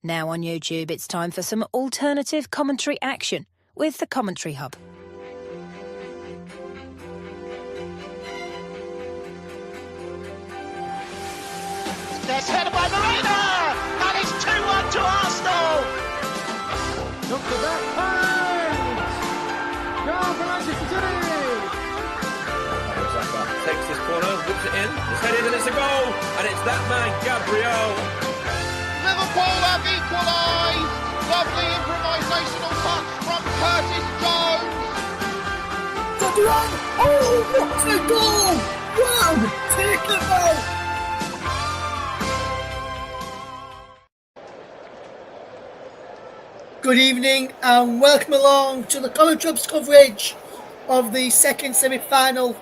Now on YouTube, it's time for some alternative commentary action with the Commentary Hub. There's headed by Marina, and it's 2-1 to Arsenal. Look for that pass! Goal for Manchester City! Takes this corner, whips it in, it's headed and it's a goal, and it's that man, Gabriel. Liverpool have equalised. Lovely improvisational touch from Curtis Jones. Oh, what a goal! Wow, take it out! Good evening and welcome along to the Commentary Hub's coverage of the second semi-final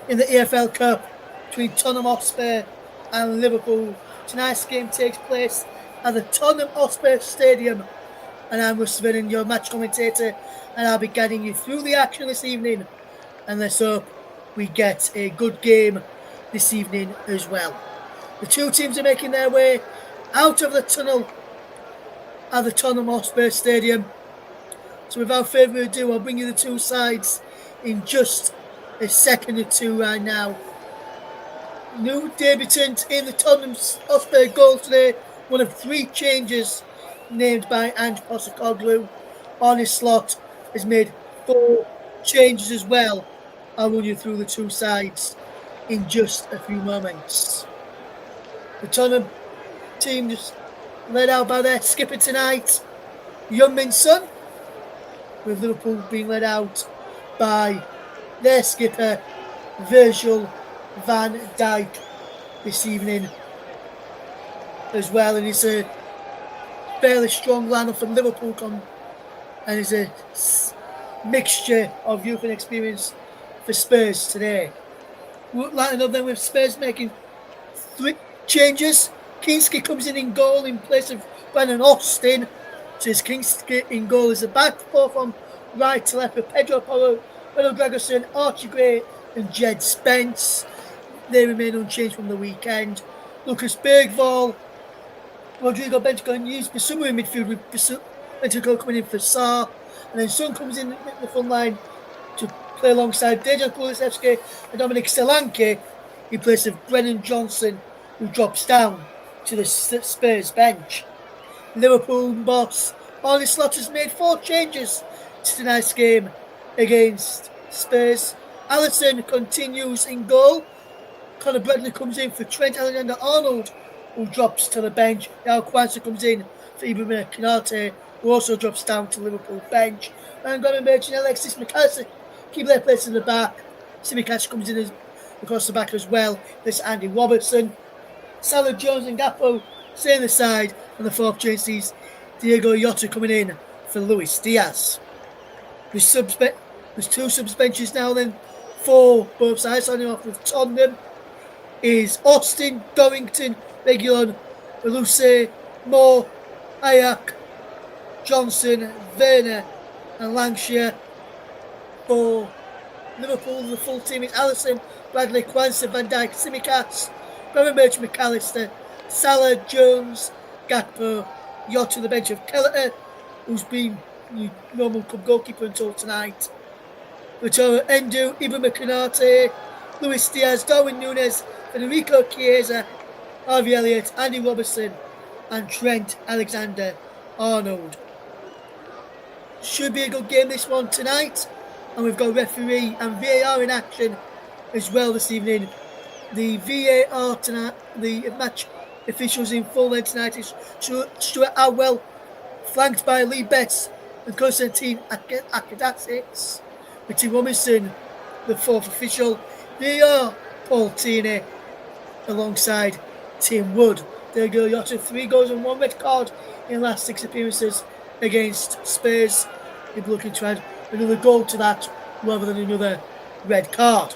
in the EFL Cup between Tottenham Hotspur and Liverpool. Tonight's game takes place at the Tottenham Hotspur Stadium, and I'm Russ Vernon, your match commentator, and I'll be guiding you through the action this evening, and let's hope we get a good game this evening as well. The two teams are making their way out of the tunnel at the Tottenham Hotspur Stadium. So without further ado, I'll bring you the two sides in just a second or two right now. New debutant in the Tottenham Hotspur goal today, one of three changes named by Ange Postecoglou. Arne Slot has made 4 changes as well. I'll run you through the two sides in just a few moments. The Tottenham team just led out by their skipper tonight, Heung-min Son, with Liverpool being led out by their skipper, Virgil van Dijk, this evening as well. And it's a fairly strong lineup from Liverpool, and it's a mixture of youth and experience for Spurs today. Lining up then with Spurs making 3 changes. Kinski comes in goal in place of Brennan Austin. So it's Kinski in goal as a back 4 from right to left with Pedro Porro, Will Gregerson, Archie Gray and Jed Spence. They remain unchanged from the weekend. Lucas Bergvall, Rodrigo Bentancur and Yves Bissouma in midfield with Bentancur coming in for Sarr. And then Son comes in the front line to play alongside Dejan Kulusevski and Dominic Solanke in place of Brennan Johnson, who drops down to the Spurs bench. Liverpool boss Arne Slot has made 4 changes to tonight's game against Spurs. Alisson continues in goal. Conor Bradley comes in for Trent Alexander-Arnold, who drops to the bench. Now Kwanzaa comes in for Ibrahima Konate, who also drops down to Liverpool bench. And Gordon Birch and Alexis McAllister keep their place in the back. Simicast comes in across the back as well. There's Andy Robertson. Salah, Jones and Gakpo stay on the side, and the 4th change sees Diego Jota coming in for Luis Diaz. There's 2 suspensions now then for both sides. Starting off with Tottenham is Austin, Dorrington, Reguilon, Belusse, Moore, Ayak, Johnson, Werner and Lancashire. For Liverpool, the full team is Alisson, Bradley, Kwanzaa, Van Dijk, Simicast, Birch, McAllister, Salah, Jones, Gakpo, Jota to the bench of Kelleher, who's been the normal club goalkeeper until tonight. Vittorio Endu, Ibrahima Konate, Luis Diaz, Darwin Núñez, Federico Chiesa, Harvey Elliott, Andy Robertson and Trent Alexander-Arnold. Should be a good game this one tonight, and we've got referee and VAR in action as well this evening. The VAR tonight, the match officials in full then tonight is Stuart Atwell, flanked by Lee Betts and Konstantin Akadasic, with Tim Robinson, the 4th official. VAR Paul Tierney alongside Tim Wood. There go Jota, 3 goals and 1 red card in the last 6 appearances against Spurs. He'll be looking to add another goal to that rather than another red card.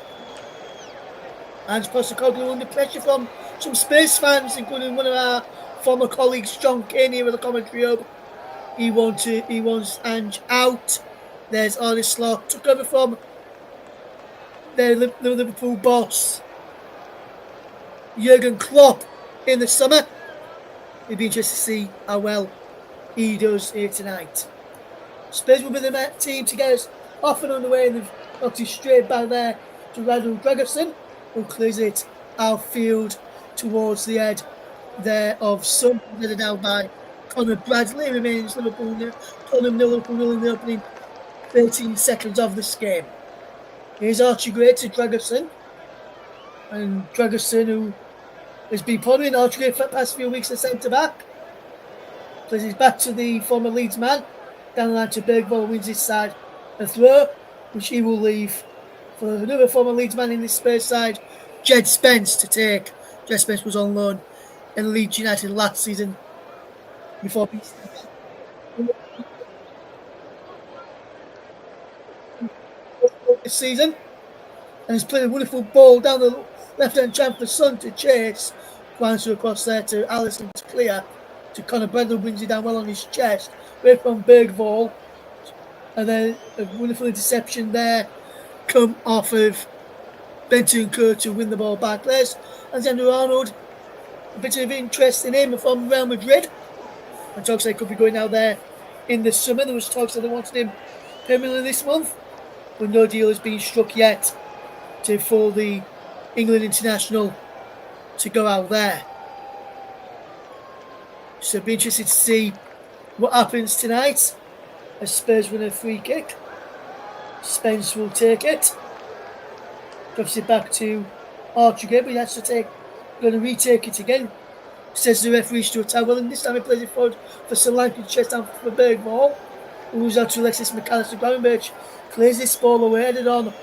And Postecoglou under pressure from some Spurs fans, including one of our former colleagues, John Kane, here at the Commentary Hub. He wants Ange out. There's Arne Slot, took over from the Liverpool boss, Jurgen Klopp, in the summer. It'd be interesting to see how well he does here tonight. Spurs will be the team to get us off and on the way, and they've knocked it straight back there to Randall Gregerson, who clears it outfield towards the head there of Sun, headed out by Conor Bradley. Remains Liverpool nil, Tottenham nil, Liverpool nil in the opening 13 seconds of this game. Here's Archie Gray to Gregerson, and Gregerson, who has been pondering Archie Gray for the past few weeks at centre back, plays it back to the former Leeds man. Down the line to Bergvall, wins his side a throw, which he will leave for another former Leeds man in this Spurs side, Jed Spence, to take. Jed Spence was on loan in Leeds United last season before this season, and has played a wonderful ball down the left-hand channel for Son to chase. Kwanzaa across there to Allison to clear. To Conor Bradley, brings it down well on his chest, away from Bergvall, and then a wonderful interception there, come off of Bentancur to win the ball back. There's Alexander Arnold, a bit of interest in him from Real Madrid, and talks they could be going out there in the summer. There was talks that they wanted him permanently this month, but no deal has been struck yet for the England international to go out there. So it'll be interested to see what happens tonight as Spurs win a free kick. Spence will take it. Drops it back to Archie Gray, but he has to going to retake it again. Says the referee Stuart Towell, and this time he plays it forward for Solanke, chest down for Bergvall, who moves out to Alexis McAllister. Gravenberch clears this ball away, headed on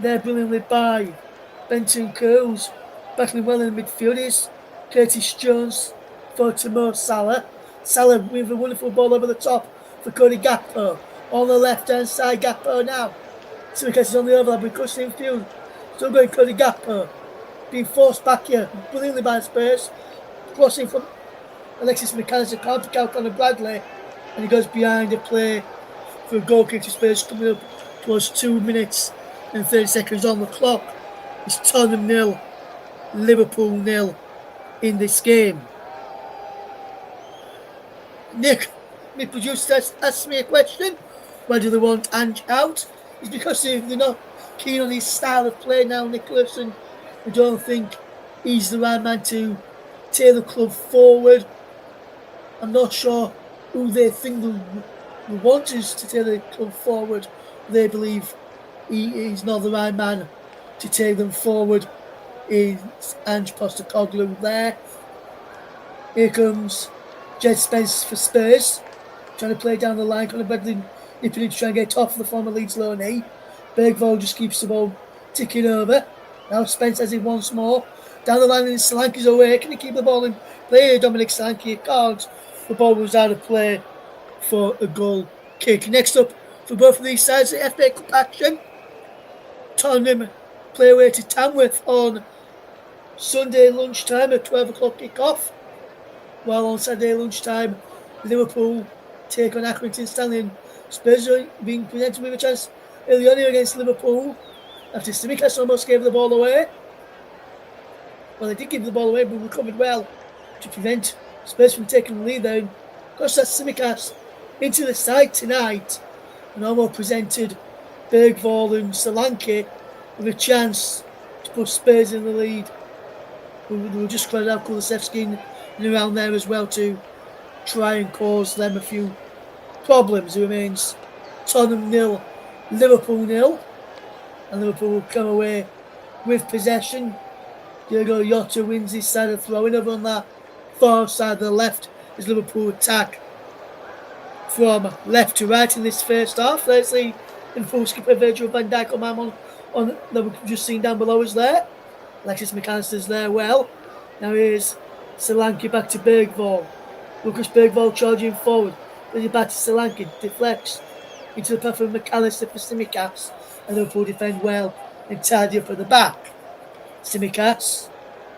there brilliantly by Bentancur, who's battling well in the midfield. Curtis Jones for to Mo Salah. Salah with a wonderful ball over the top for Cody Gakpo. On the left-hand side, Gakpo now. Simicas is on the overlap with Cushion field. Still going Cody Gakpo. Being forced back here brilliantly by Spurs. Crossing from Alexis McAllister, can't pick out Conor Bradley. And he goes behind the play for a goal kick to Spurs, coming up towards 2 minutes and 30 seconds on the clock. It's Tottenham 0, Liverpool 0 in this game. Nick, my producer, asked me a question. Why do they want Ange out? It's because they're not keen on his style of play now, Nicholas, and I don't think he's the right man to take the club forward. I'm not sure who they think the want is to take the club forward. They believe he's not the right man to take them forward. Is Ange Postecoglou there? Here comes Jed Spence for Spurs, trying to play down the line. Conor Bradley nipping in to try and get off the former Leeds loanee. Bergvall just keeps the ball ticking over. Now Spence has it once more. Down the line, and Solanke's away. Can he keep the ball in play? Dominic Solanke can't. The ball was out of play for a goal kick. Next up for both of these sides, the FA Cup action. Tottenham play away to Tamworth on Sunday lunchtime at 12 o'clock kick-off. While on Saturday lunchtime, Liverpool take on Accrington Stanley, and Spurs are being presented with a chance early on here against Liverpool after Simicas almost gave the ball away. Well, they did give the ball away, but recovered well to prevent Spurs from taking the lead there. Costa Simicas into the side tonight, and almost presented Bergvall and Solanke with a chance to put Spurs in the lead. They were just crowded out Kulusevski and around there as well to try and cause them a few problems. It remains Tottenham 0, Liverpool 0, and Liverpool will come away with possession. Diogo Jota wins his side of throwing over on that far side of the left as Liverpool attack from left to right in this first half. Let's see Liverpool skipper Virgil van Dijk on that we've just seen down below us there. Alexis McAllister's there well. Now here's Solanke back to Bergvall. Lucas Bergvall charging forward. Brings it back to Solanke. Deflects into the path of McAllister for Simicas. And Liverpool defend well and tidy up at the back. Simicas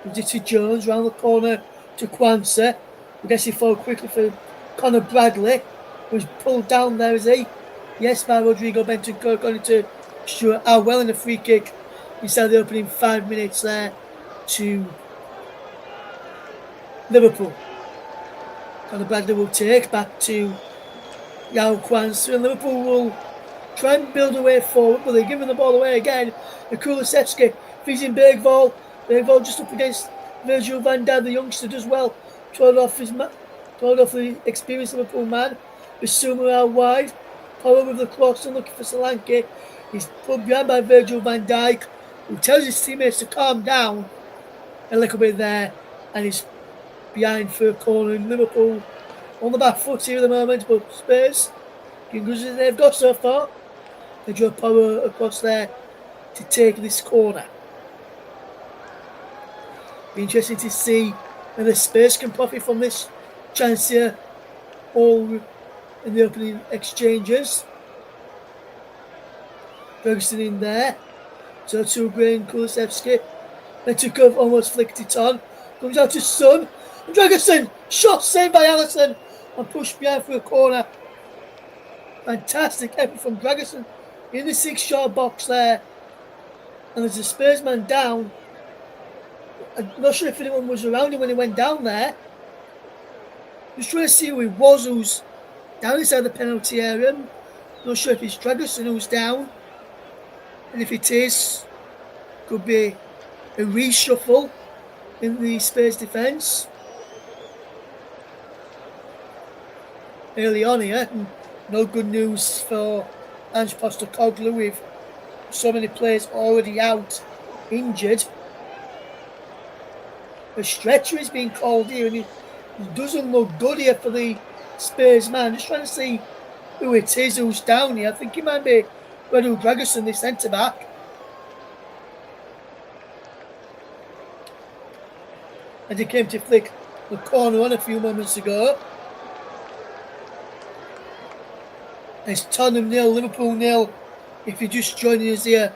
gives it to Jones round the corner to Kwanzaa. We gets it forward quickly for Conor Bradley, who's pulled down there, is he? Yes, by Rodrigo Bentancur, going to Stuart Howell in a free kick inside the opening 5 minutes there to Liverpool. Conor Bradley will take back to Yao Kwanzaa, and Liverpool will try and build a way forward, but they're giving the ball away again. And Kulusevski feeds in Bergvall. Bergvall just up against Virgil van Dijk, the youngster, does well. Told off the experienced Liverpool man. Bissouma out wide. Power with the cross and looking for Solanke. He's put behind by Virgil van Dijk, who tells his teammates to calm down a little bit there, and he's behind for a corner. In Liverpool on the back foot here at the moment, but Spurs, as as they've got so far, they draw power across there to take this corner. Be interesting to see whether Spurs can profit from this chance here, all in the opening exchanges. Ferguson in there. So to Graham Kulusevski. Then took off, almost flicked it on. Comes out to Son. And Dragerson! Shot saved by Alisson. And pushed behind for a corner. Fantastic effort from Dragerson in the 6-yard box there. And there's a Spurs man down. I'm not sure if anyone was around him when he went down there. Just trying to see who he was, who's down inside the penalty area. Not sure if it's Dragerson who's down. And if it is, could be a reshuffle in the Spurs defence. Early on here, no good news for Ange Postecoglou with so many players already out injured. A stretcher is being called here, and it doesn't look good here for the Spurs man. Just trying to see who it is who's down here. I think it might be Redu Dragerson, the centre back. And he came to flick the corner on a few moments ago. It's Tottenham 0, Liverpool 0. If you're just joining us here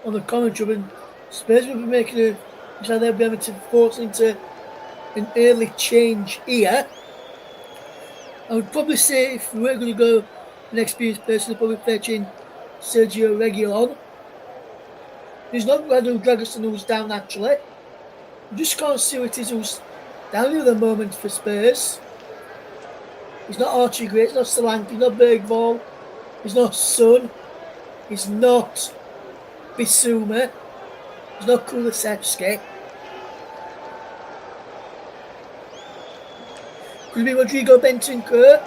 on the commentary, and Spurs will be making so they'll be able to force into an early change here. I would probably say if we were going to go an experienced person, I'd probably fetch in Sergio Reguilon. There's not Redu Dragerson who's down actually. I just can't see who it is who's down here at the moment for Spurs. He's not Archie Gray, he's not Solanke, he's not Bergvall, he's not Son, he's not Bissouma, he's not Kulusevski. Could it be Rodrigo Bentancur?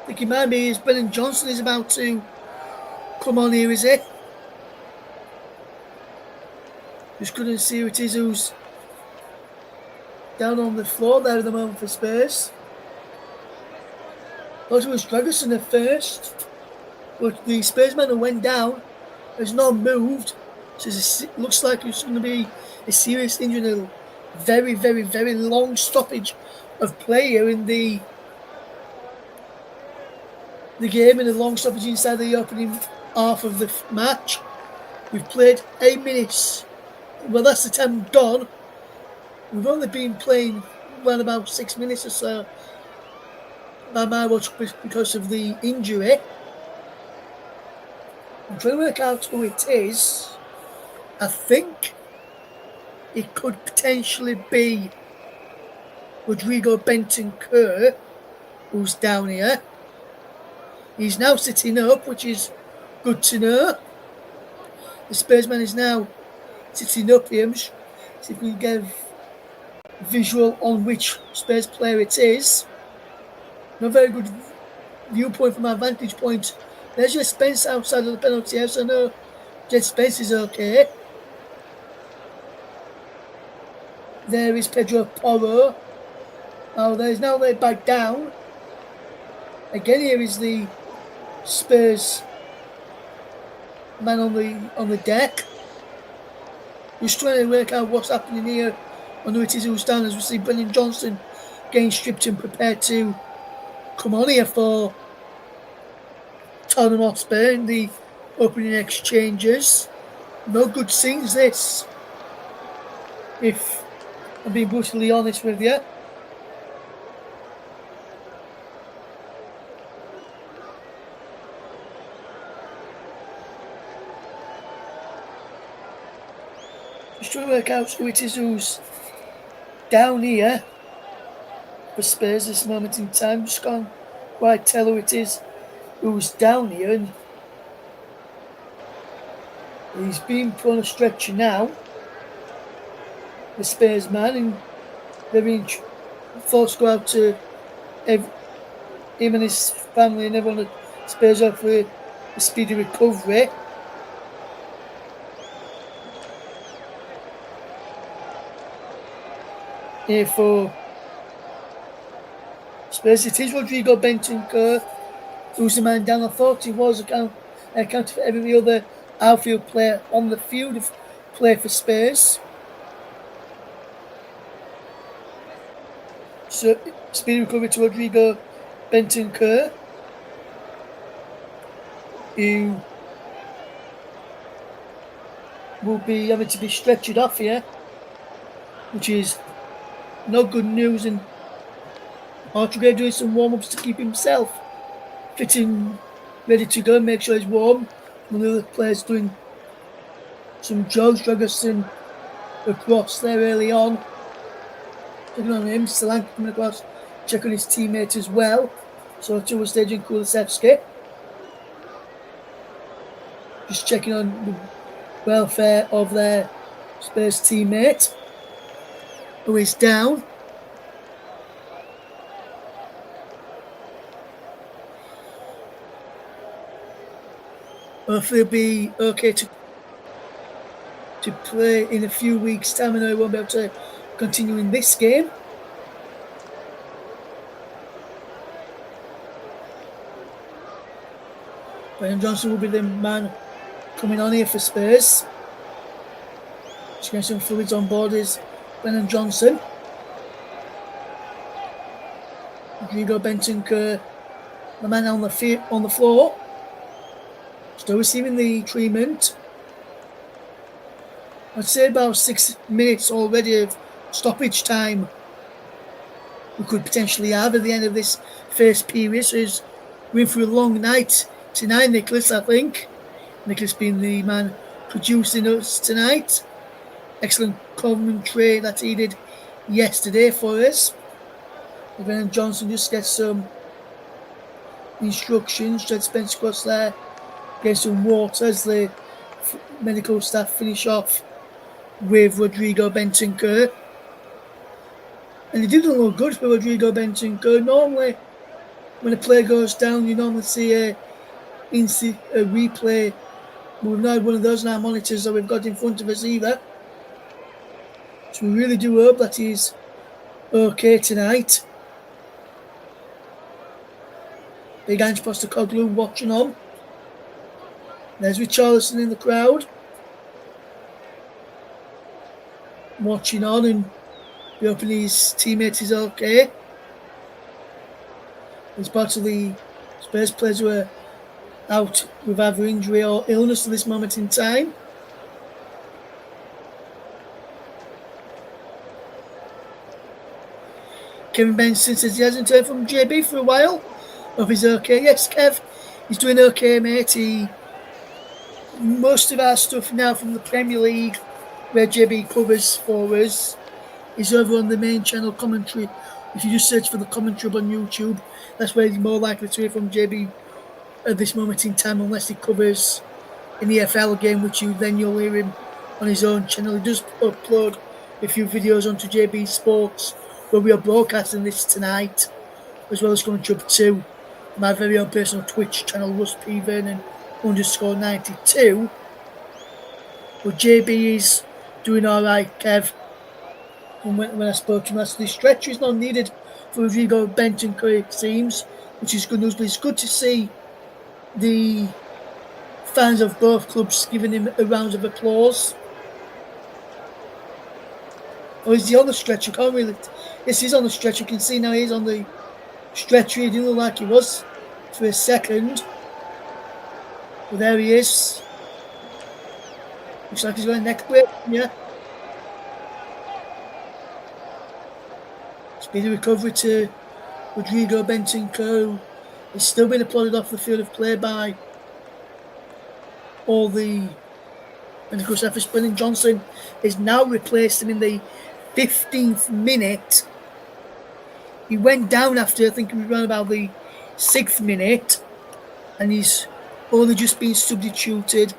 I think it might be Brennan Johnson is about to come on here, is it? Just couldn't see who it is who's down on the floor there at the moment for Spurs. Thought it was Dragerson at first, but the Spurs man who went down has not moved. So it looks like it's going to be a serious injury and a very, very, very long stoppage of play here in the game, and a long stoppage inside the opening half of the match. We've played 8 minutes. Well, that's the time gone. We've only been playing around about 6 minutes or so by my watch because of the injury. I'm trying to work out who it is. I think it could potentially be Rodrigo Bentancur, who's down here. He's now sitting up, which is good to know. The Spurs man is now sitting up here. See if we can get a visual on which Spurs player it is. Not very good viewpoint from my vantage point. There's Jet Spence outside of the penalty area, so no, Jet Spence is okay. There is Pedro Porro. Oh, there's now laid back down. Again, here is the Spurs man on the deck. Just trying to work out what's happening here. I know it is who's down as we see Brennan Johnson getting stripped and prepared to come on here for Tottenham Hotspur in the opening exchanges. No good scenes this, if I'm being brutally honest with you. Just trying to work out who it is who's down here for Spurs this moment in time. Just can't quite tell who it is who's down here, and he's been put on a stretcher now, the Spurs man, and they're being forced to go out to him and his family and everyone at Spurs out for a speedy recovery. Here for Spurs, it is Rodrigo Bentancur who's the man down. I thought he was accounted for every other outfield player on the field of play for Spurs. So, speedy recovery to Rodrigo Bentancur, who will be having to be stretchered off here, which is no good news. And Archibald doing some warm-ups to keep himself fit and ready to go, make sure he's warm. One of the other players doing some jogs, Dragerson across there early on. Checking on him, Solanke coming across, checking his teammate as well. So towards Dejan Kulusevski. Just checking on the welfare of their Spurs teammate, who is down. Hopefully he'll be okay to play in a few weeks' time. I know he won't be able to continue in this game. Brennan Johnson will be the man coming on here for Spurs. Just getting some fluids on board is Brennan Johnson. Rodrigo Bentancur, the man on the floor. Still receiving the treatment. I'd say about 6 minutes already of stoppage time we could potentially have at the end of this first period. So he's going for a long night tonight, Nicholas, I think. Nicholas being the man producing us tonight. Excellent commentary that he did yesterday for us. Brennan Johnson just gets some instructions. Jed Spence across there. Get some water as the medical staff finish off with Rodrigo Bentancur. And it didn't look good for Rodrigo Bentancur. Normally, when a player goes down, you normally see a replay. But we've not had one of those in our monitors that we've got in front of us either. So we really do hope that he's okay tonight. Big Ange Postecoglou watching on. There's Richarlison in the crowd, watching on and hoping his teammate is okay. As part of the Spurs players who are out with either injury or illness at this moment in time. Kevin Benson says he hasn't heard from JB for a while. Hope he's okay. Yes, Kev, he's doing okay, mate. Most of our stuff now from the Premier League, where JB covers for us, is over on the main channel commentary. If you just search for the commentary on YouTube, that's where you're more likely to hear from JB at this moment in time, unless he covers an EFL game, which you'll hear him on his own channel. He does upload a few videos onto JB Sports, where we are broadcasting this tonight, as well as going up to my very own personal Twitch channel, Russ P. Vernon _92. But JB is doing alright, Kev. And when I spoke to him last, the stretcher is not needed for Rodrigo Bentancur, it seems, which is good news. But it's good to see the fans of both clubs giving him a round of applause. Or is he on the stretcher? Can't really. Yes, he's on the stretcher. You can see now he's on the stretcher. He didn't look like he was for a second. But there he is. Looks like he's got a neck break, yeah. Speedy recovery to Rodrigo Bentancur. He's still been applauded off the field of play by all the medical staff. Brennan Johnson is now replaced him in the 15th minute. He went down after, I think, he was around about the 6th minute, and he's only just been substituted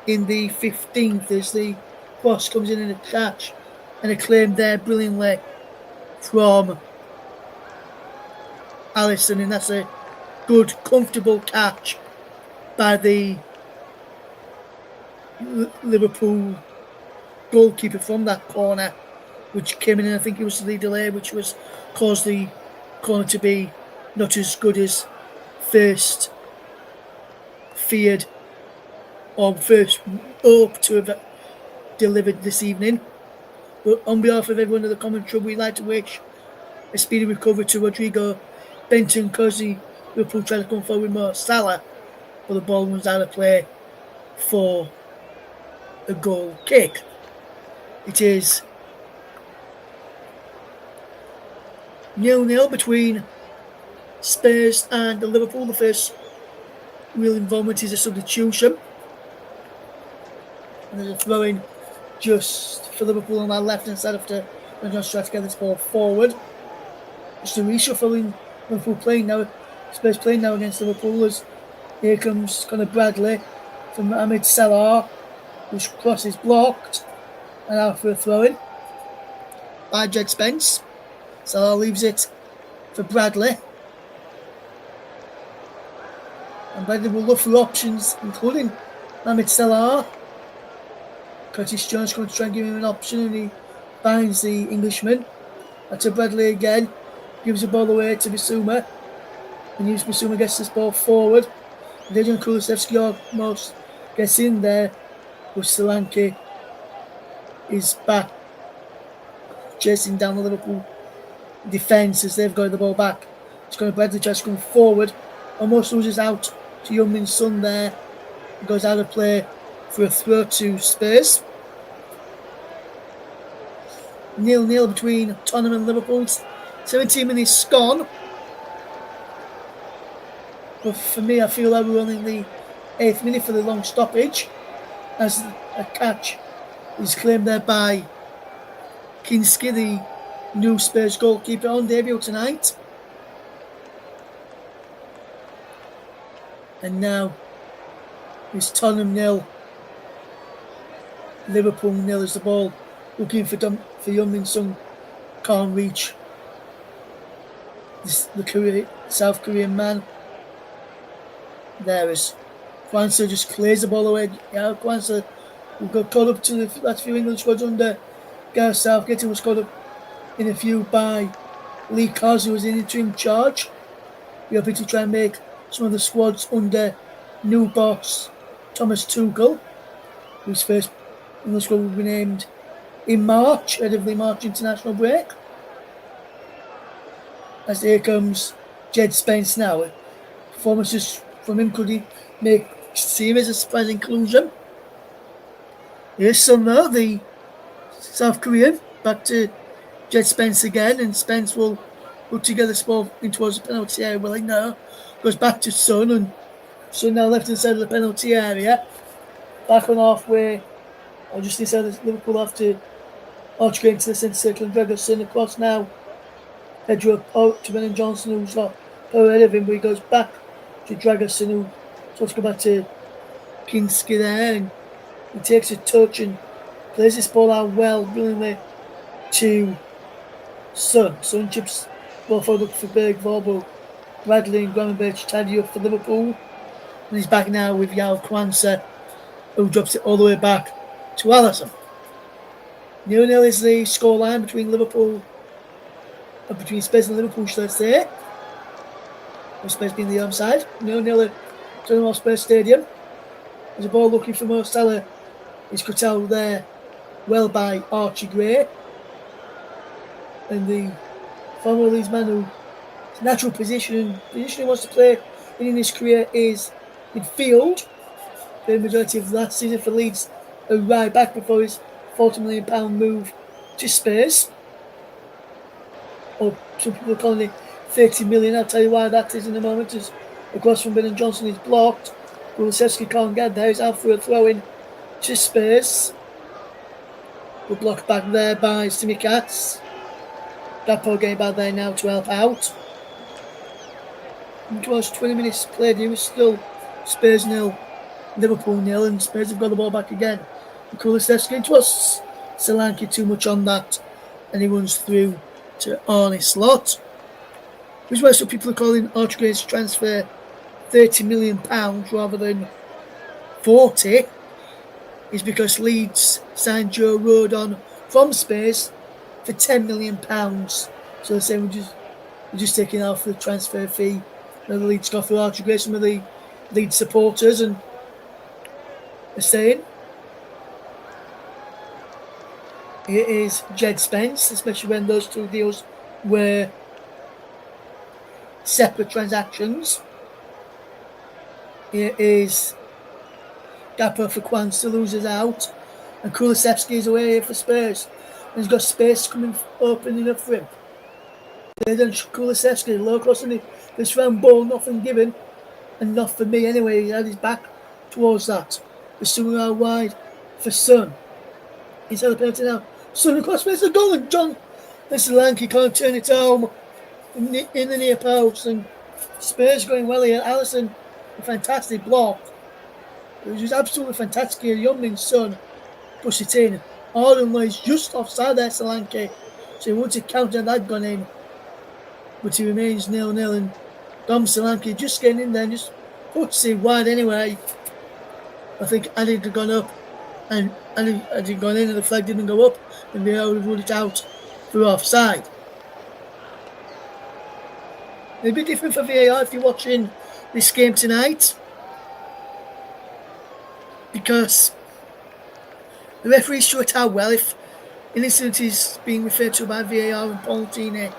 in the 15th as the cross comes in a catch and a claim there brilliantly from Alisson, and that's a good, comfortable catch by the Liverpool goalkeeper from that corner, which came in, and I think it was the delay which was caused the corner to be not as good as first feared or first hoped to have delivered this evening. But on behalf of everyone in the commentary, we'd like to wish a speedy recovery to Rodrigo Benton, because Liverpool tried to come forward with Mo Salah, but the ball was out of play for a goal kick. It is 0-0 between Spurs and Liverpool. The first real involvement is a substitution, and there's a throw-in just for Liverpool on our left-hand side after John tries to get this ball forward. Just a reshuffling. Liverpool playing now, Spurs playing now against Liverpool, as here comes Conor Bradley from Mohamed Salah, whose cross is blocked, and out for a throw-in by Jed Spence. Salah leaves it for Bradley, and Bradley will look for options, including Mohamed Salah. Curtis Jones going to try and give him an option, and he finds the Englishman. That's to Bradley again, gives the ball away to Bissouma, and Bissouma gets this ball forward. Dejan Kulusevski almost gets in there, but Solanke is back chasing down the Liverpool defence as they've got the ball back. It's going to Bradley tries to come forward, almost loses out to Young-Min Son there. It goes out of play for a throw to Spurs. 0-0 between Tottenham and Liverpool. 17 minutes gone. But for me, I feel like we're only in the 8th minute for the long stoppage, as a catch is claimed there by Kinski, the new Spurs goalkeeper, on debut tonight. And now it's Tottenham 0, Liverpool 0 as the ball looking for Young-Min Son, can't reach the South Korean man. There is Kwanzaa, just clears the ball away. Yeah, Kwanzaa will go caught up to the last few England squads under Gareth Southgate, who was caught up in a few by Lee Cos, who was in interim charge. We're hoping to try and make some of the squads under new boss Thomas Tuchel, whose first England squad will be named in March, ahead of the March international break. As here comes Jed Spence now. Performances from him, could he see him as a surprise inclusion? Here's Son though, the South Korean, back to Jed Spence again, and Spence will put together this ball in towards the penalty area. Well, no, goes back to Son, and Son now left hand side of the penalty area, back on halfway, or just inside the Liverpool after Archie into the centre circle, and Gregerson across now. Pedro out to Brennan Johnson, who's got power ahead of him, but he goes back to Dragerson, who tries to go back to Kinski there, and he takes a touch and plays this ball out well, brilliantly to Son. Son chips ball forward up for Bergvall, Bradley and Gravenberch tidy up for Liverpool, and he's back now with Yao Kwanzaa, who drops it all the way back to Alisson. 0-0 is the scoreline between Spurs and Liverpool, should I say. With Spurs being the home side. 0-0 at Tottenham Hotspur Stadium. There's a ball looking for Mo Salah. He's cut out there well by Archie Gray. And the former Leeds man, whose natural position he wants to play in his career is midfield. The majority of last season for Leeds, a right back before his £40 million move to Spurs. Or some people are calling it 30 million. I'll tell you why that is in a moment, as across from Brennan Johnson is blocked. Kulusevski can't get there. He's out for a throw in to Spurs. Good block back there by Tsimikas. Gakpo getting back there now to help out. It was 20 minutes played. It was still Spurs 0, Liverpool 0, and Spurs have got the ball back again. Kulusevski, it was Solanke too much on that, and he runs through to Arne Slot. Which is why some people are calling Archgrave's transfer £30 million rather than 40, is because Leeds signed Joe Rodon from Spurs for £10 million. So they're saying we're just taking off the transfer fee that the Leeds got for Archgrave. Some of the Leeds supporters and are saying it is Jed Spence, especially when those two deals were separate transactions. It is Gakpo for Kwanza loses out, and Kulusevski is away here for Spurs. And he's got space coming opening up for him. Then Kulusevski, low cross on this round ball, nothing given, and not for me anyway. He had his back towards that. The Sun out wide for Sun. He's had a penalty now. Sun across space, a goal, and John Solanke can't turn it home in the near post, and Spurs going well here. Alisson, a fantastic block. It was just absolutely fantastic here. Youngmin's Son pushed it in. Arden was just offside there, Solanke. So he wanted to counter that gone in. But he remains 0-0, and Dom Solanke just getting in there and just puts it wide anyway. I think had it gone up and had it gone in and the flag didn't go up, then they would have ruled it out for offside. It'll be different for VAR if you're watching this game tonight, because the referees show it how well. If an incident is being referred to by VAR and Pontini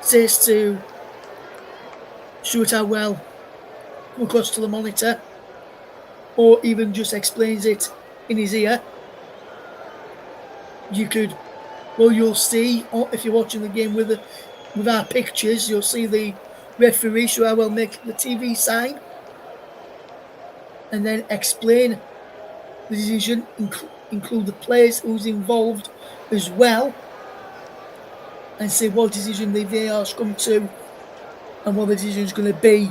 says to show it how well, come across to the monitor, or even just explains it in his ear, you'll see, if you're watching the game with our pictures, you'll see the referee show how well make the TV sign and then explain the decision, include the players who's involved as well, and say what decision the VAR's come to and what the decision is going to be,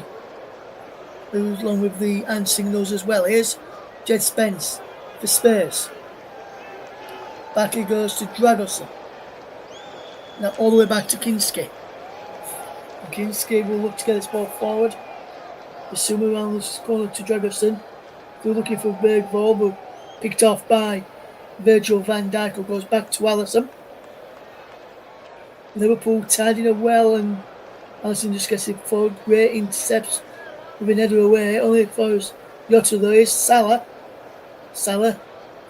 along with the hand signals as well. Here's Jed Spence for Spurs. Back he goes to Dragosin. Now all the way back to Kinski. Kinski will look to get this ball forward. The zoom around the corner to Dragosin. They're looking for Bergvall, but picked off by Virgil van Dijk, who goes back to Alisson. Liverpool tidying up well, and Alisson just gets it forward. Great intercepts with an header away. Only for his Yotta though is Salah. Salah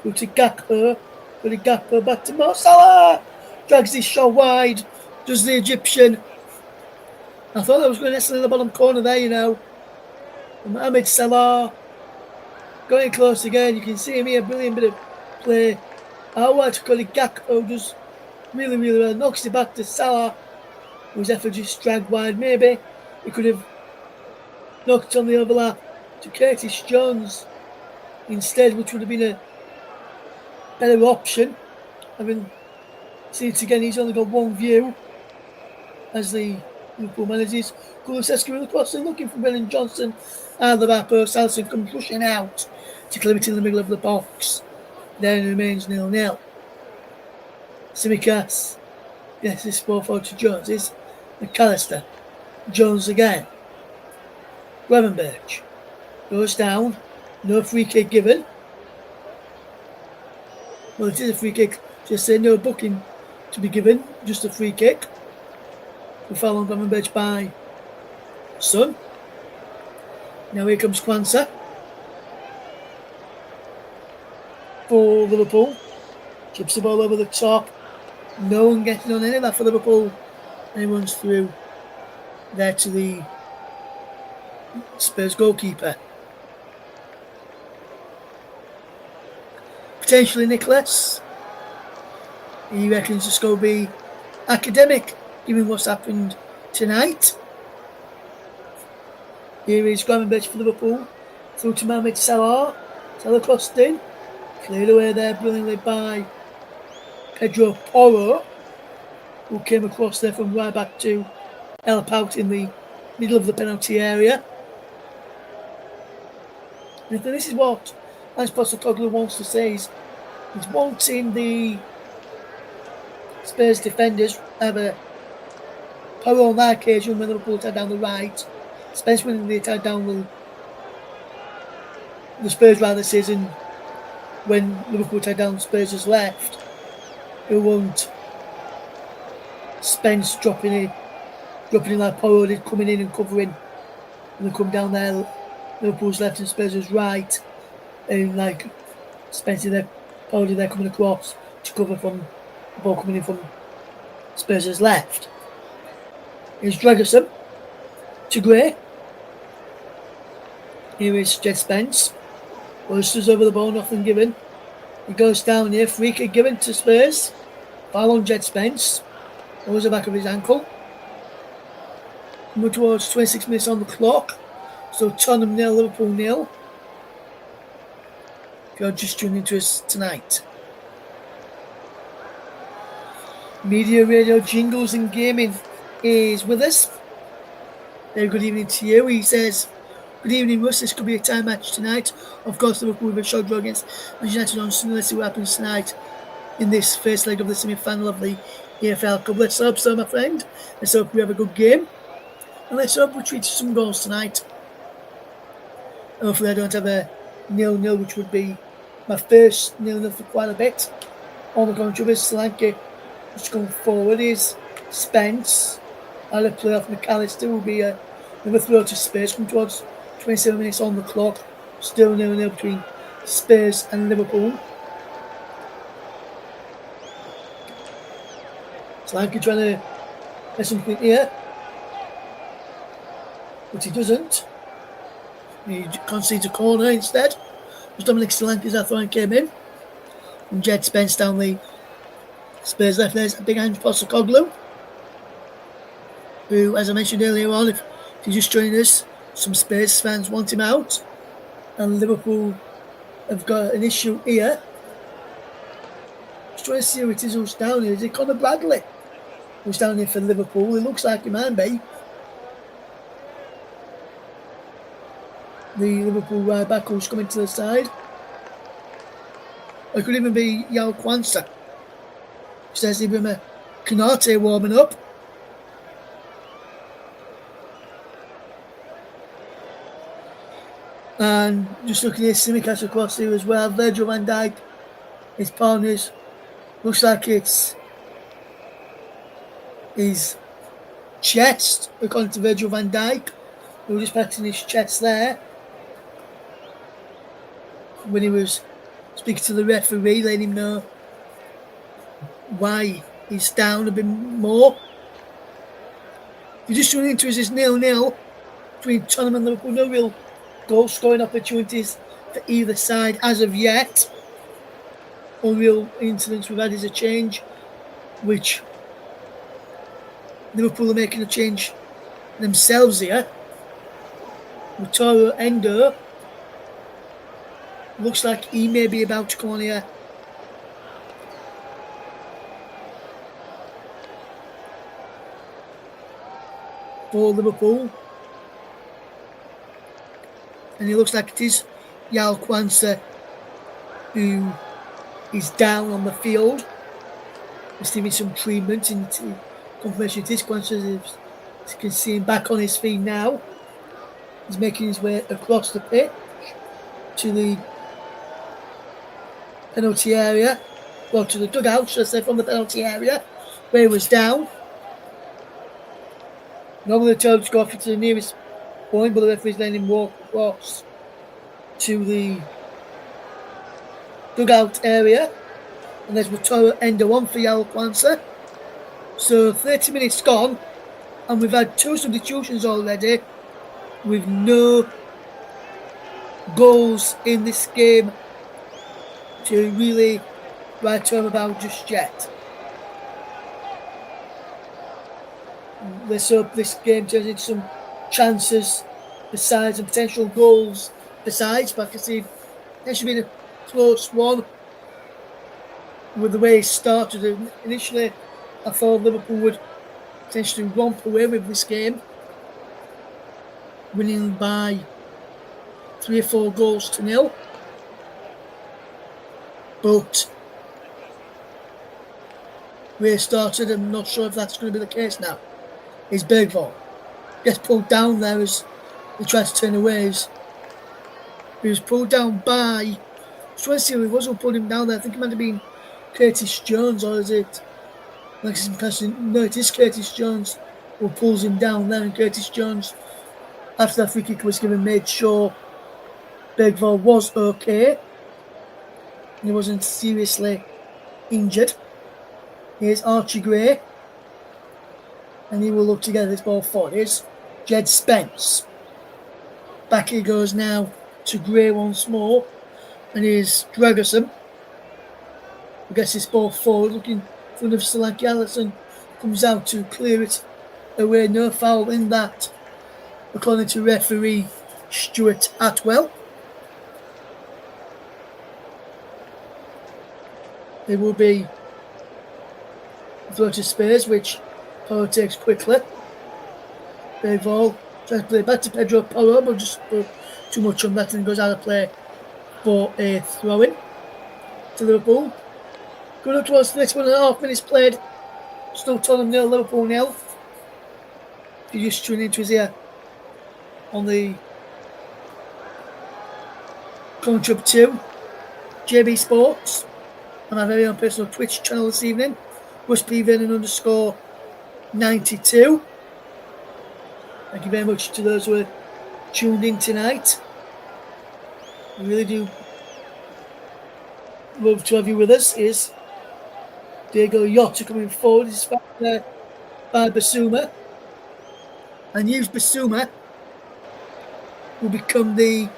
through to Gakpo. But Gakpo back to Mo Salah. Drags his shot wide. Does the Egyptian. I thought that was going to in the bottom corner there, you know. Mohamed Salah going close again. You can see him here, brilliant bit of play. Out wide to Cody Gakpo, does really, really well. Knocks it back to Salah, whose effort just dragged wide. Maybe he could have knocked on the overlap to Curtis Jones instead, which would have been a better option. Having seen it again, he's only got one view as the Liverpool managers. Kulusevski with the cross and looking for Brennan Johnson and the back post. Alisson comes rushing out to clear it in the middle of the box. Then it remains 0-0. Tsimikas. Yes, this ball forward to Jones. It's McAllister. Jones again. Gravenberch goes down. No free kick given. Well, it is a free kick. Just say no booking to be given. Just a free kick. The foul on Gravenberch by Son. Now here comes Kwanzaa for Liverpool. Chips the ball over the top. No one getting on any of that for Liverpool. And he runs through there to the Spurs goalkeeper. Potentially Nicholas. He reckons it's going to be academic, given what's happened tonight. Here is Gravenberch for Liverpool. Through to Mohamed Salah. Salah crossed in. Cleared away there brilliantly by Pedro Porro, who came across there from right back to help out in the middle of the penalty area. And this is what Ange Postecoglou wants to say. He's wanting the Spurs defenders have power on that occasion when Liverpool attack down the right, especially when they attack down the Spurs rather season when Liverpool attack down Spurs' left. It won't Spence dropping in like Porro did, coming in and covering, and they come down there Liverpool's left and Spurs' right, and like Spence there, Porro there coming across to cover from the ball coming in from Spurs' left. Here's Dragerson to Gray. Here is Jed Spence. Roosters over the ball, nothing given. He goes down here, free kick given to Spurs. Foul on Jed Spence. Over the back of his ankle. Coming towards 26 minutes on the clock. So Tottenham 0, Liverpool 0. If you're just tuning into us tonight. Media, radio, jingles and gaming is with us. Very good evening to you. He says, good evening, Russ. This could be a tie match tonight. Of course, Liverpool with a short draw against Manchester United on Sunday. Let's see what happens tonight in this first leg of the semi-final of the EFL Cup. Let's hope so, my friend. Let's hope we have a good game. And let's hope we treat some goals tonight. Hopefully I don't have a 0-0, which would be my first 0-0 for quite a bit. On the contrary, Solanke, which going forward is Spence. I'll play off McAllister, will be another throw to Spurs, come towards 27 minutes on the clock. Still 0-0 between Spurs and Liverpool. Solanke trying to get something here, but he doesn't. He concedes a corner instead. As Dominic Solanke's throwing came in. And Jed Spence down the Spurs left. There's a big Ange Postecoglou, who, as I mentioned earlier on, if you're just joining us, some Spurs fans want him out. And Liverpool have got an issue here. Just trying to see who it is who's down here. Is it Conor Bradley who's down here for Liverpool? It looks like he might be. The Liverpool right back who's coming to the side. It could even be Yao Kwanzaa. Says even Kanate warming up. And just looking at Simicast across here as well. Virgil van Dijk, his partners. Looks like it's his chest, according to Virgil van Dijk. We were just patting his chest there when he was speaking to the referee, letting him know why he's down a bit more. You're just running into us as 0-0 between Tottenham and Liverpool. No real goal scoring opportunities for either side as of yet. Only real incidents we've had is a change, which Liverpool are making a change themselves here. Mutoro Endo looks like he may be about to come on here. For Liverpool. And it looks like it is Yao Kwanzaa who is down on the field. Receiving some treatment into confirmation it is Kwanzaa. As you can see him back on his feet now. He's making his way across the pitch to the penalty area. Well, to the dugout, should I say, from the penalty area where he was down. Normally the told to go off to the nearest point, but the referee's letting him walk across to the dugout area. And there's Mutoro Endo on for Yao Kwanzaa. So 30 minutes gone, and we've had 2 substitutions already with no goals in this game to really write home about just yet. Let's hope this game turns into some chances besides and potential goals besides, but I can see it should be a close one. with the way it started. Initially, I thought Liverpool would potentially romp away with this game, winning by 3 or 4 goals to nil. But where it started, I'm not sure if that's going to be the case now. Is Bergvall gets pulled down there as he tries to turn away. He was pulled down by, I was trying to see who it was who pulled him down there. I think it might have been Curtis Jones, or is it Alexis McCaslin? No, it is Curtis Jones who pulls him down there, and Curtis Jones, after that free kick was given, made sure Bergvall was okay. He wasn't seriously injured. Here's Archie Gray, and he will look to get this ball forward. Here's Jed Spence. Back he goes now to Gray once more, and here's Gregerson, who gets this ball forward, looking for another Solanke. Allison comes out to clear it away. No foul in that, according to referee Stuart Atwell. There will be a throw to Spurs, which Porro takes quickly. Bergvall tries to play back to Pedro Porro, but just too much on that and goes out of play for a throw-in to Liverpool. Going up towards 31.5 minutes played. Still Tottenham 0, Liverpool 0. If you're just tuning into us here on the Commentary 2, JB Sports, on our very own personal Twitch channel this evening, @WestPVN_92. Thank you very much to those who are tuned in tonight. We really do love to have you with us. Is Diego Jota coming forward? He's found there by Basuma. And Yves Basuma will become the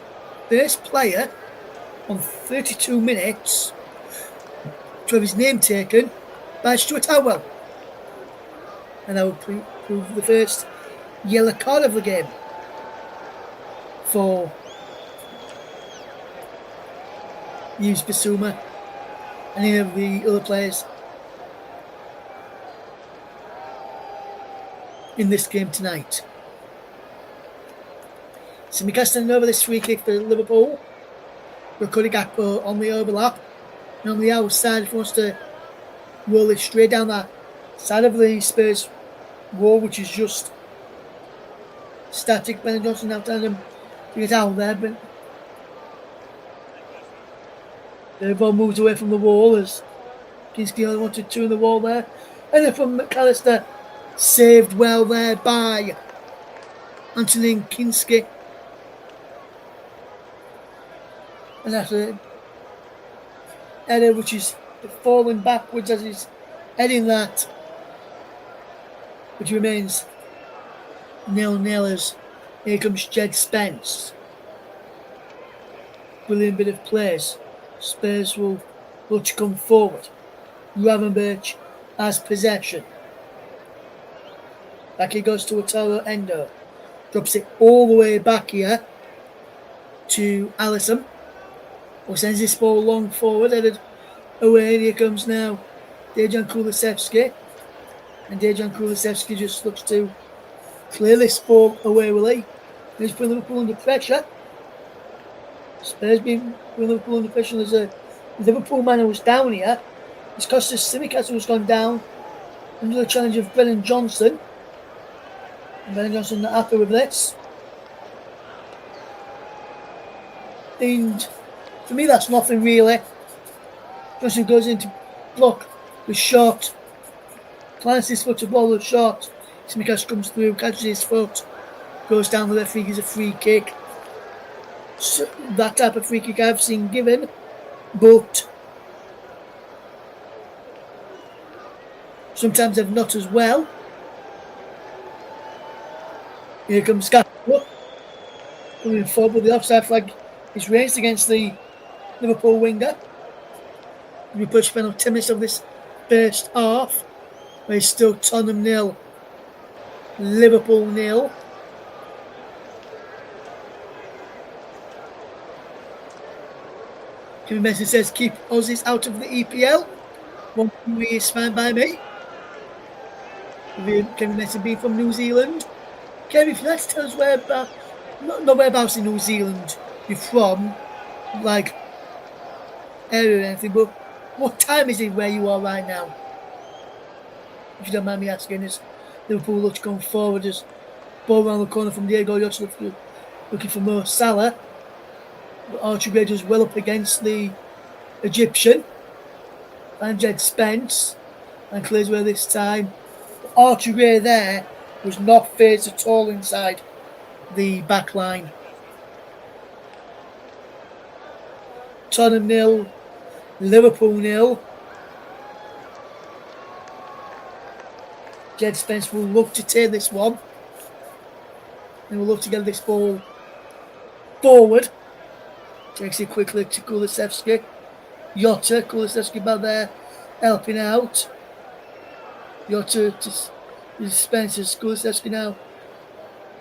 first player on 32 minutes to have his name taken by Stuart Atwell. And that will prove the first yellow card of the game for Yves Basuma and any of the other players in this game tonight. So McCaston over this free kick for Liverpool. Riccardo Gakpo on the overlap. And on the outside, if he wants to roll it straight down that side of the Spurs wall, which is just static. Ben Johnson now telling him to get out there, but the ball moves away from the wall as Kinski only wanted 2 in the wall there. And then from McAllister, saved well there by Anthony Kinski. And after header, which is falling backwards as he's heading that, which remains 0-0 as here comes Jed Spence. Brilliant bit of plays. Spurs will look to come forward. Gravenberch has possession. Back he goes to Wataru Endo. Drops it all the way back here to Alisson, who sends this ball long forward, headed away. And here comes now Dejan Kulusevski. And Dejan Kulusevski just looks to clear this ball away, will he? He's putting Liverpool under pressure. Spurs being putting Liverpool under pressure. There's a Liverpool man who was down here. It's Kostas Tsimikas who's gone down under the challenge of Brennan Johnson. And Brennan Johnson not happy with this. And for me, that's nothing really. Johnson goes in to block the shot. Plants his foot to blow the shot. Tsimikas comes through, catches his foot, goes down. The referee gives a free kick. So that type of free kick I've seen given, but sometimes they've not as well. Here comes Gakpo coming forward, but the offside flag is raised against the Liverpool winger. We push penalty 10 minutes of this first half, where it's still Tottenham 0, Liverpool 0. Kevin Benson says keep Aussies out of the EPL. 1 is fine by me. Kevin Messi being from New Zealand. Kevin, if you like to tell us not whereabouts in New Zealand you're from, like area or anything, but what time is it where you are right now? If you don't mind me asking, as Liverpool looks going forward, as ball around the corner from Diego Jota looking for Mo Salah. But Archie Gray is well up against the Egyptian. And Jed Spence. And clears away this time. Archie Gray there was not phased at all inside the back line. Tottenham 0, Liverpool 0. Jed Spence will look to take this one. And will look to get this ball forward. Takes it quickly to Kulusevski. Jota, Kulusevski back there, helping out. Jota to Spencer, Kulusevski now.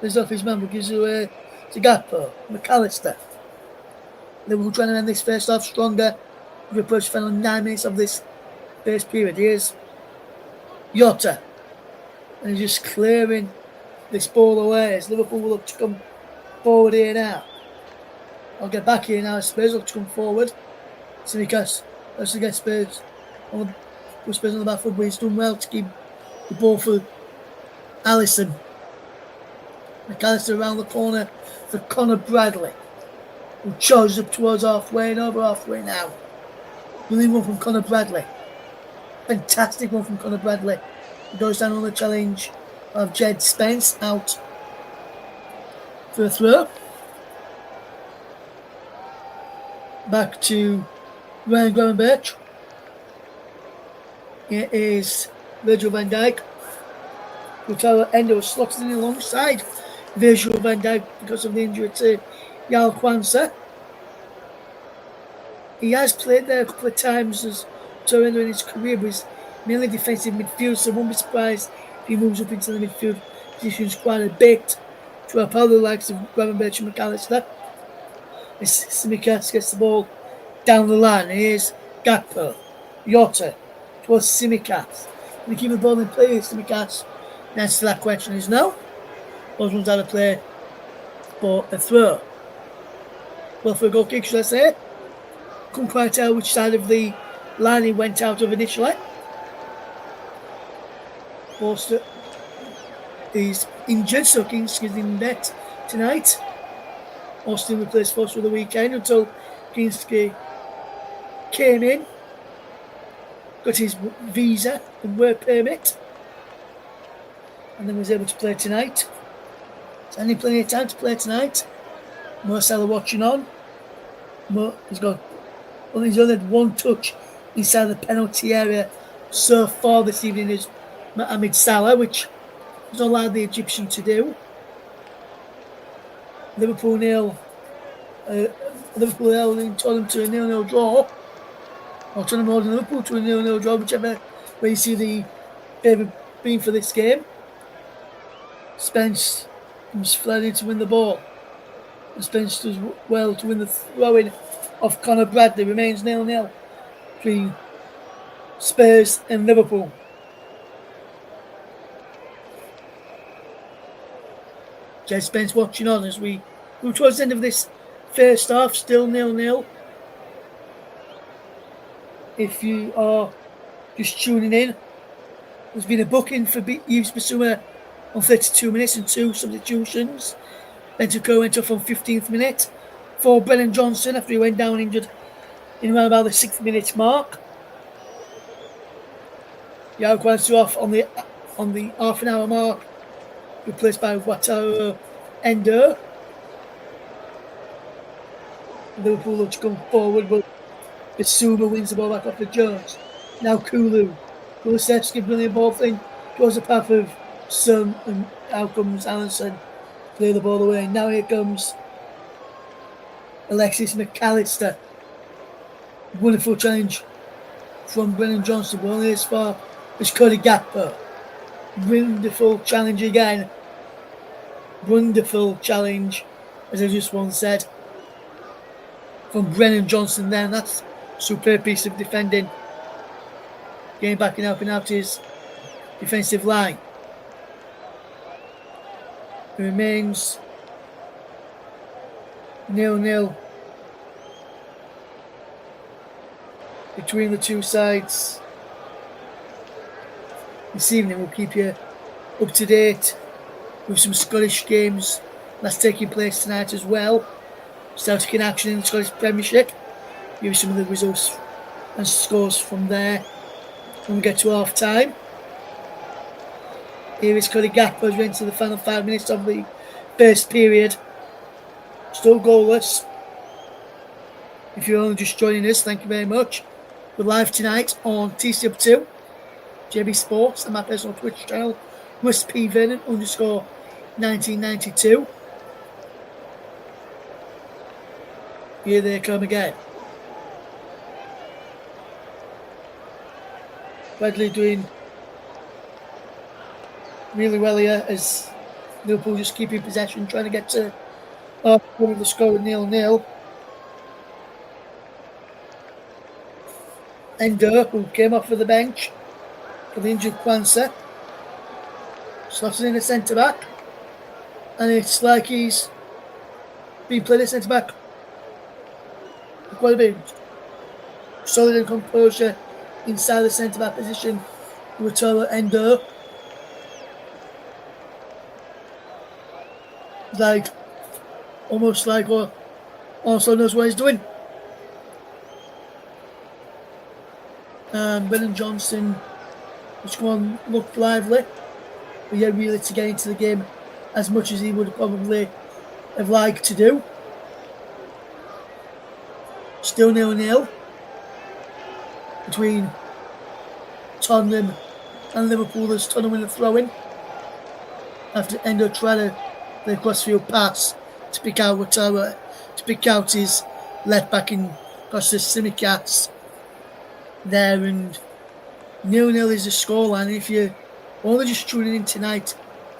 There's off his man, but gives it away to Gakpo, McAllister. Liverpool trying to end this first half stronger. We've approached the final 9 minutes of this first period. Here's Jota. And he's just clearing this ball away as Liverpool will look to come forward here now. I'll get back here now. Spurs look to come forward. Tsimikas has to get Spurs on the back foot, but he's done well to keep the ball for Alisson. McAllister around the corner for Conor Bradley, who charges up towards halfway and over halfway now. Brilliant one from Conor Bradley. Fantastic one from Conor Bradley. He goes down on the challenge of Jed Spence out for a throw. Back to Ryan Gravenberch. Here is Virgil van Dijk. Lautaro Endo slots in alongside Virgil van Dijk because of the injury to Yao Kwanzaa. He has played there a couple of times as Torrendo in his career, but he's mainly defensive midfield, so I won't be surprised if he moves up into the midfield positions quite a bit to help out the likes of Gravenberch and McAllister. Tsimikas gets the ball down the line. Here's Gakpo, Jota towards Tsimikas. Can he keep the ball in play, Tsimikas? The answer to that question is no. Those ones out of play for a throw. Well, for a goal kick, should I say? Couldn't quite tell which side of the line he went out of initially. Forster is injured, so Kinski's in net tonight. Austin replaced Forster for the weekend until Kinski came in, got his visa and work permit, and then was able to play tonight. There's only plenty of time to play tonight. Mo Salah watching on. Mo has got he's only had one touch inside the penalty area so far this evening is Mohamed Salah, which has allowed the Egyptian to do. Liverpool 0. Liverpool holding Tottenham to a 0-0 draw. Or Tottenham holding Liverpool to a 0-0 draw, whichever way you see the favourite being for this game. Spence comes flying in to win the ball. And Spence does well to win the throw-in of Conor Bradley. Remains 0-0 between Spurs and Liverpool. Jed Spence watching on as we move towards the end of this first half, still 0-0. If you are just tuning in, there's been a booking for Yves Bissouma on 32 minutes and 2 substitutions. Bentancur went off on 15th minute for Brennan Johnson after he went down injured in around about the 6th minute mark. Yao Kwanzaa off on the half an hour mark, replaced by Lautaro Endo. Liverpool look to come forward, but Bissouma wins the ball back off to Jones. Now Kulusevski brilliant ball thing towards the path of Son, and out comes Alisson. Play the ball away. Now here comes Alexis McAllister. Wonderful challenge from Brennan Johnson, but only as far as Cody Gakpo. Wonderful challenge again. Wonderful challenge, as I just once said, from Brennan Johnson there. And that's a superb piece of defending getting back and helping out his defensive line. It remains 0-0 between the two sides. This evening we'll keep you up to date with some Scottish games that's taking place tonight as well. Celtic in action in the Scottish Premiership. Give you some of the results and scores from there when we get to half time. Here is Cody Gakpo as we enter the final 5 minutes of the first period. Still goalless. If you're only just joining us, thank you very much. We're live tonight on TCUP2, JB Sports, and my personal Twitch channel, @RussPVernon_1992. Here they come again. Bradley doing really well here as Liverpool just keeping possession, trying to get to half of the score at 0-0. Endo, who came off for the bench for the injured Kwanzaa, slots in the centre back, and it's like he's been playing at centre back for quite a bit. Solid and composure inside the centre back position with Endo. Like, almost like also knows what he's doing. And Brennan Johnson, which one looked lively, but yeah, really to get into the game as much as he would probably have liked to do. Still 0-0 between Tottenham and Liverpool as Tottenham win the throw-in after Endo tried to play a crossfield pass to pick out Watawa, to pick out his left back in Costas Tsimikas there, and 0-0 is the scoreline. If you're only just tuning in tonight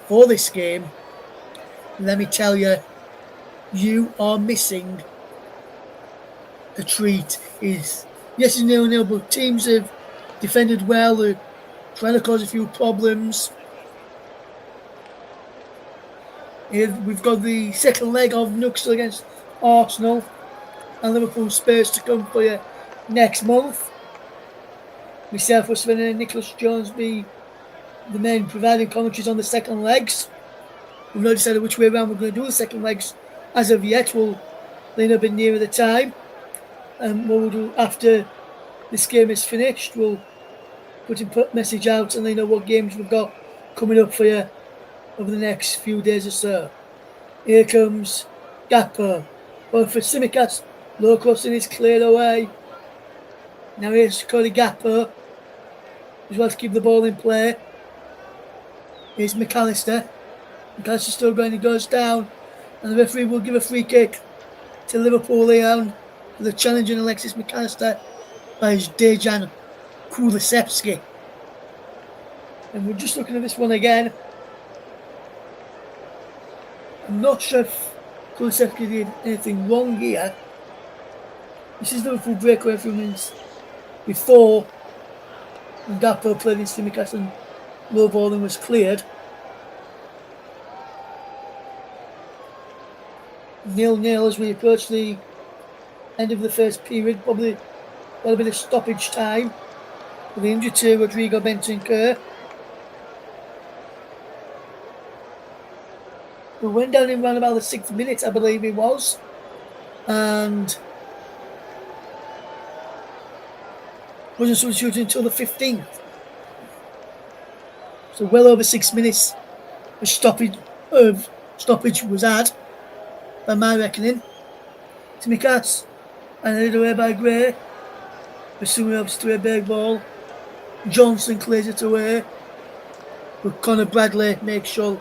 for this game, let me tell you, you are missing a treat. Yes, it's 0-0, but teams have defended well. They're trying to cause a few problems. Here we've got the second leg of Newcastle against Arsenal and Liverpool Spurs to come for you next month. Myself, Russell, and Nicholas Jones be the men providing commentaries on the second legs. We've not decided which way around we're going to do the second legs as of yet. We'll line up a bit nearer the time. And what we'll do after this game is finished, we'll put a message out and let you know what games we've got coming up for you over the next few days or so. Here comes Gakpo. Well, for Tsimikas, low crossing is cleared away. Now here's Cody Gakpo, who's well to keep the ball in play. Here's McAllister. McAllister's still going, he goes down, and the referee will give a free kick to Liverpool here for the challenging Alexis McAllister by Dejan Kulusevski. And we're just looking at this one again. I'm not sure if Kulusevski did anything wrong here. This is Liverpool breakaway a few minutes before when Gakpo played in Tsimikas and low ball and was cleared. 0-0 as we approach the end of the first period. Probably got a bit of stoppage time with the injury to Rodrigo Bentancur. We went down in around about the 6th minute, I believe it was, and wasn't substituted until the 15th. So well over 6 minutes of stoppage was had, by my reckoning. Tsimikas, and headed away by Gray. Pursuing up to a big ball. Johnson clears it away, but Conor Bradley makes sure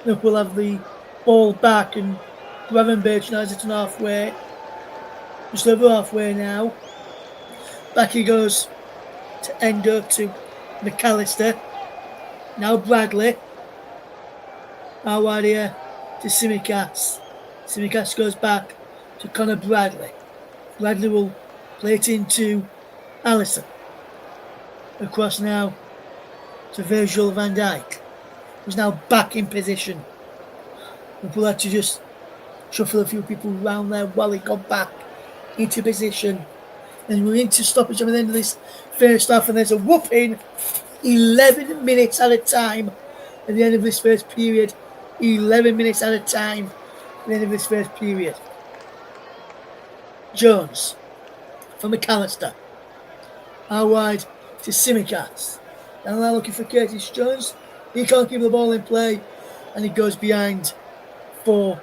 Liverpool have the ball back, and Gravenberch now has it on halfway. Just over halfway now. Back he goes to Endo, to McAllister. Now Bradley. Now wide here to Tsimikas. Tsimikas goes back to Conor Bradley. Bradley will play it into Alisson. Across now to Virgil van Dijk, who's now back in position. Liverpool had to just shuffle a few people around there while he got back into position. And we're into stoppage at the end of this first half, and there's a whooping 11 minutes at a time at the end of this first period. 11 minutes at a time at the end of this first period. Jones for McAllister. Out wide to Simicast. Down there looking for Curtis Jones. He can't keep the ball in play, and he goes behind for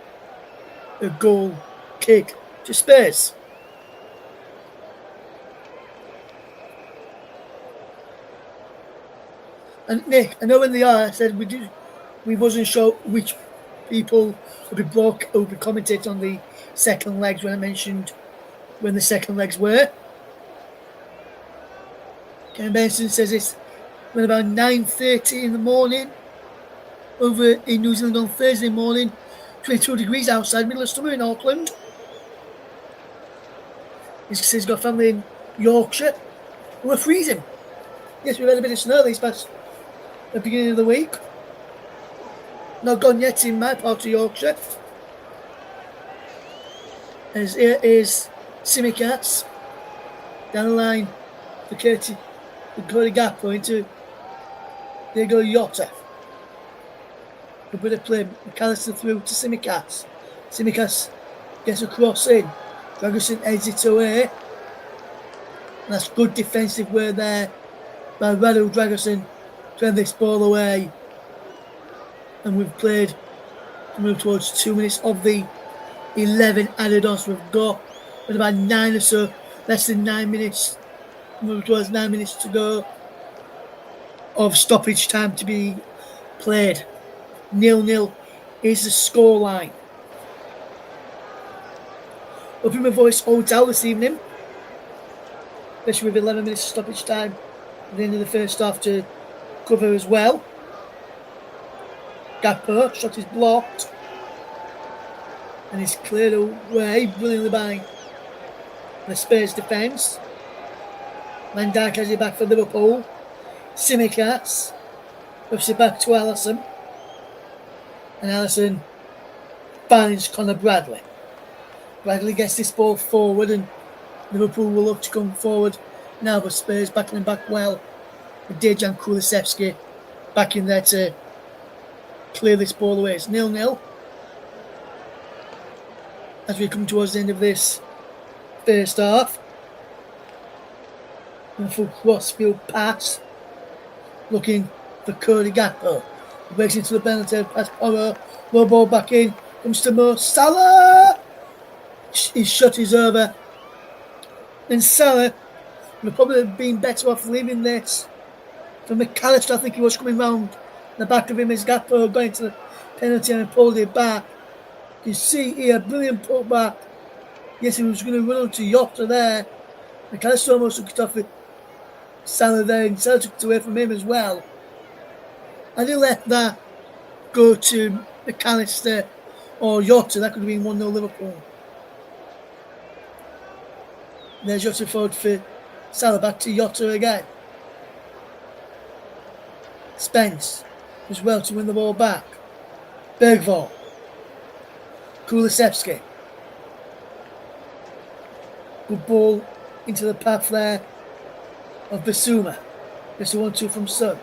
a goal kick to Spurs. And Nick, I know in the I said we wasn't sure which people would be commentating on the second legs when I mentioned when the second legs were. Ken Benson says it's when about 9:30 in the morning over in New Zealand on Thursday morning, 22 degrees outside, middle of summer in Auckland. He says he's got family in Yorkshire. We're freezing. Yes, we've had a bit of snow these past the beginning of the week. Not gone yet in my part of Yorkshire. As here is Simicats down the line for Cody Gakpo into there go Yotta. A bit of play. McAllister through to Simicats. Simicats gets a cross in. Dragusin heads it away. And that's good defensive work there by Radu Dragusin. Turn this ball away, and we've played to move towards 2 minutes of the 11 added on. So we've got with about 9 or so, less than 9 minutes, move towards 9 minutes to go of stoppage time to be played. 0-0 is the scoreline. Up in my voice hotel this evening, especially with 11 minutes of stoppage time at the end of the first half to cover as well. Gakpo shot is blocked and he's cleared away brilliantly by the Spurs defence. Van Dijk has it back for Liverpool. Simicats puts it back to Alisson, and Alisson finds Conor Bradley. Bradley gets this ball forward, and Liverpool will look to come forward now, but Spurs backing them back well. With Dejan Kulusevski back in there to clear this ball away. It's 0-0 as we come towards the end of this first half. And full crossfield pass, looking for Cody Gakpo. Breaks into the penalty pass. Porro, low ball back in, comes to Mo Salah. His shot is over, and Salah would probably have been better off leaving this. For McAllister, I think he was coming round the back of him as Gakpo going to the penalty and pulled it back. You see here, brilliant putback. Yes, he was going to run onto Yotta there. McAllister almost took it off with Salah there, and Salah took it away from him as well. And he let that go to McAllister or Yotta. That could have been 1-0 Liverpool. There's Yotta forward for Salah, back to Yotta again. Spence as well to win the ball back. Bergvall. Kulusevski. Good ball into the path there of Basuma. It's a 1-2 from Son.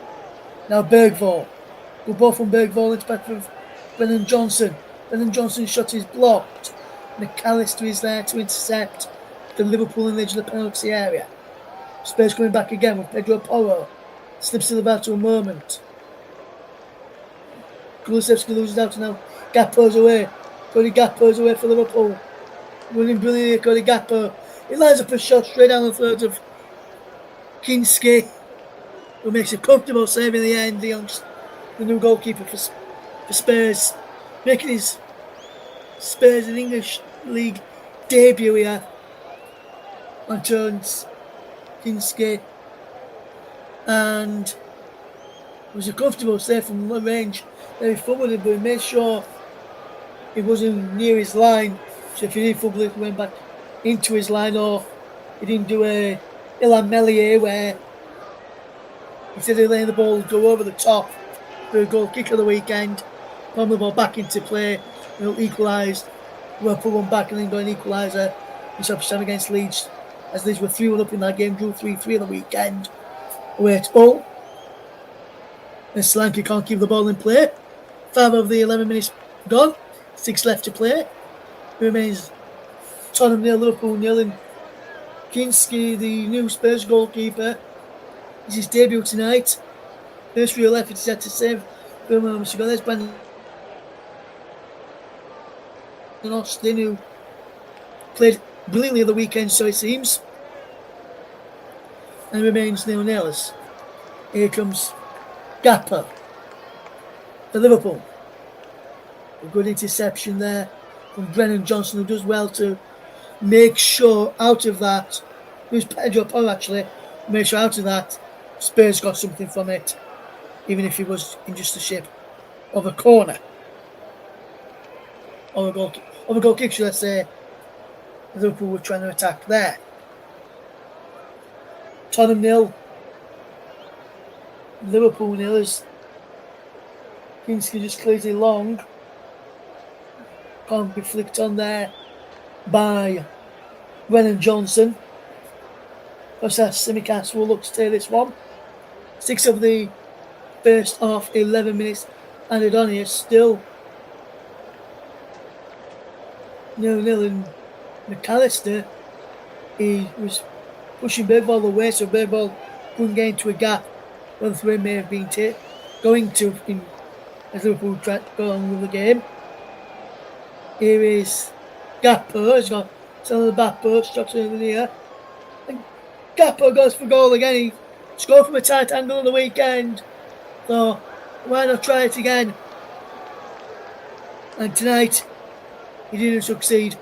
Now Bergvall. Good ball from Bergvall into back of Brennan Johnson. Brennan Johnson's shot is blocked. McAllister is there to intercept the Liverpool in the edge of the penalty area. Spurs coming back again with Pedro Porro. Slips to the battle a moment. Kulusevski loses out now. Gakpo's away. Cody Gakpo's away for Liverpool. Running brilliantly, Cody Gakpo. He lines up a shot straight down the throat of Kinski, who makes a comfortable save in the end. The new goalkeeper for Spurs, making his Spurs in English League debut here on Jones Kinski. And it was a comfortable save from the range. Very fumbled it, but he made sure he wasn't near his line. So if he did fumble it, he went back into his line, or he didn't do a Ilan Melier where Instead of letting the ball go over the top for a goal kick of the weekend, putting the ball back into play, they'll equalise. We'll put one back and then go and equaliser in stoppage time against Leeds, as Leeds were 3-1 up in that game, drew 3-3 on the weekend. Away at Hull. And Sri Lanka can't keep the ball in play. 5 of the 11 minutes gone. 6 left to play. It remains Tottenham 0, Liverpool 0, and Kinski, the new Spurs goalkeeper, is his debut tonight. First real effort he's had to save. There's Brandon Austin, who played brilliantly at the weekend, so it seems. And remains 0-0. Here comes Gapper for Liverpool. A good interception there from Brennan Johnson, who does well to make sure out of that. It was Pedro Porro actually. Make sure out of that Spurs got something from it, even if it was in just the shape of a corner. Or a goal kick, should I say. Liverpool were trying to attack there. Tottenham 0. Liverpool 0 as Kinski just clears it long. Can't be flicked on there by Brennan Johnson. Simicast will look to take this one. 6 of the first half, 11 minutes added on here. Still 0-0, and McAllister, he was pushing Bergvall away, so Bergvall couldn't get into a gap where the throw may have been going to as Liverpool tried to go on with the game. Here is Gappo, he's got some of the back post, drops over the and Gappo goes for goal again. He scored from a tight angle on the weekend, so why not try it again? And tonight he didn't succeed.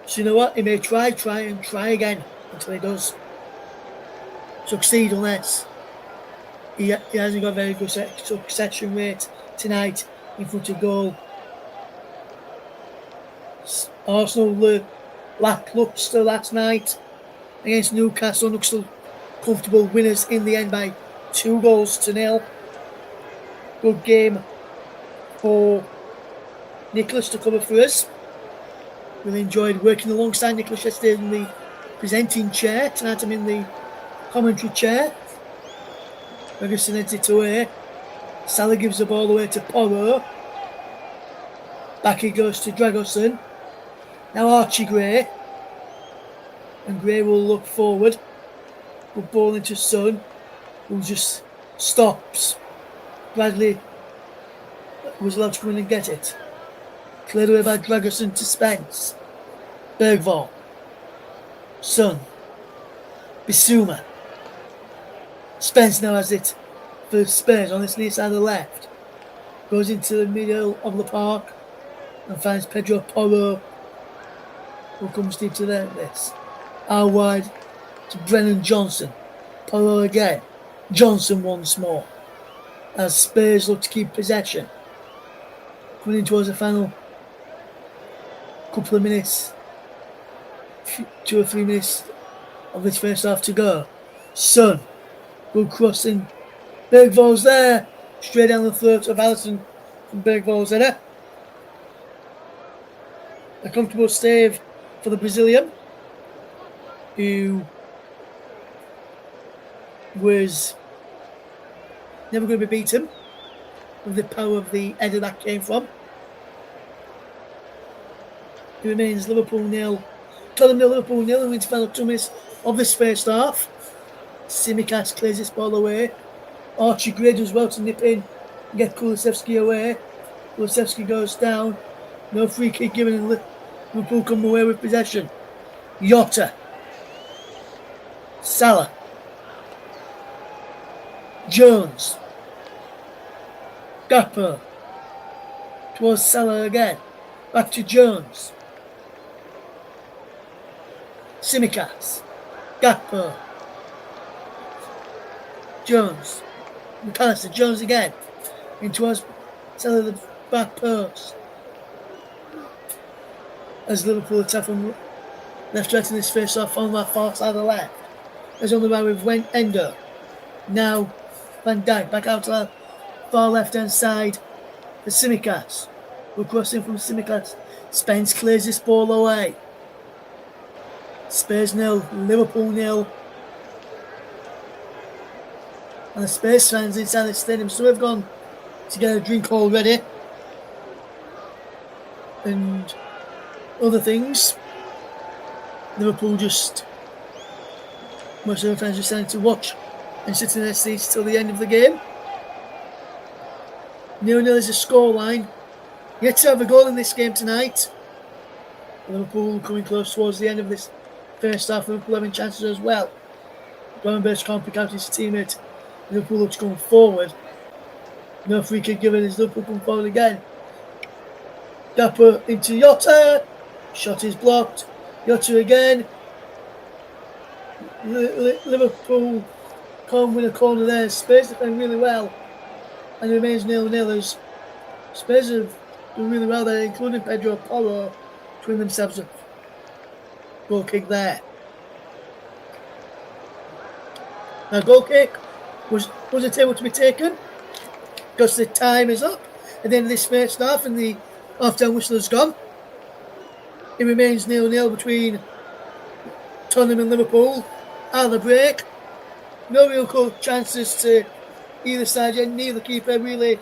So you know what? He may try again until he does succeed, unless he hasn't got very good succession rate tonight in front of goal. Arsenal were lacklustre last night against Newcastle. Newcastle comfortable winners in the end by 2-0. Good game for Nicholas to cover for us. Really enjoyed working alongside Nicholas yesterday in the presenting chair. Tonight I'm in the commentary chair. Ferguson heads it away. Salah gives the ball away to Porro. Back he goes to Dragoson. Now Archie Gray. And Gray will look forward. Good ball into Son, who just stops. Bradley was allowed to come in and get it. Cleared away by Dragoson to Spence. Bergvall. Son. Bissouma. Spence now has it for Spurs on this near side of the left. Goes into the middle of the park and finds Pedro Porro, who comes deep to this. Out wide to Brennan Johnson. Porro again. Johnson once more. As Spurs look to keep possession. Coming in towards the final couple of minutes, 2 or 3 minutes of this first half to go. Son, good crossing. Bergvall's there, straight down the throat of Alisson from Bergvall's header. A comfortable save for the Brazilian, who was never going to be beaten with the power of the header that came from. It remains Liverpool 0, Tottenham 0, Liverpool 0, and wins the final 2 minutes of this first half. Simicast clears this ball away. Archie Gray does well to nip in and get Kulusevski away. Kulusevski goes down. No free kick given, and Liverpool come away with possession. Jota. Salah. Jones. Gappo. Towards Salah again. Back to Jones. Simicast. Gappo. Jones. McAllister. Jones again. In towards Salah, the back post. As Liverpool attack from left right in this face off on that far side of the left. as on the right with Endo. Now Van Dijk back out to the far left hand side for Tsimikas. We're crossing from Tsimikas. Spence clears this ball away. Spurs 0, Liverpool 0. And the Spurs fans inside the stadium still have gone to get a drink already. And other things. Liverpool most of the fans just starting to watch and sit in their seats till the end of the game. 0-0 is a scoreline. Yet to have a goal in this game tonight. Liverpool coming close towards the end of this first half. Liverpool having chances as well. Gravenberch can't pick out his teammate. Liverpool looks going forward. No free kick given as Liverpool come forward again. Dapper into Jota. Shot is blocked. Jota again. Liverpool can't win a corner there. Spurs defend really well. And it remains 0-0 as Spurs have done really well there, including Pedro Porro, to win themselves a goal kick there. Now, goal kick wasn't able to be taken because the time is up at the end of this first half and the half-time whistle has gone. It remains 0-0 between Tottenham and Liverpool at the break. No real goal chances to either side yet. Neither keeper really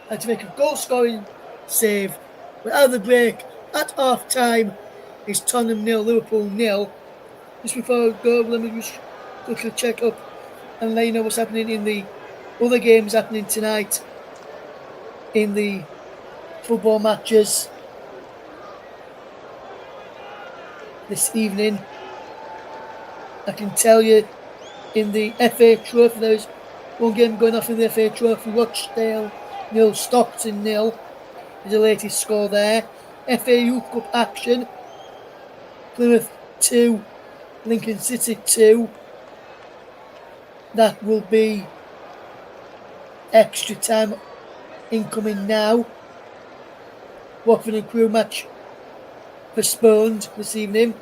had to make a goal-scoring save. But at the break, at half-time, it's Tottenham 0, Liverpool 0. Just before I go, let me just quickly check up and let you know what's happening in the other games happening tonight in the football matches this evening. I can tell you in the FA Trophy, there's one game going off in the FA Trophy. Rochdale 0, Stockton 0 is the latest score there. FA Youth Cup action, Plymouth 2, Lincoln City 2. That will be extra time incoming now. Watford and Crewe match postponed this evening.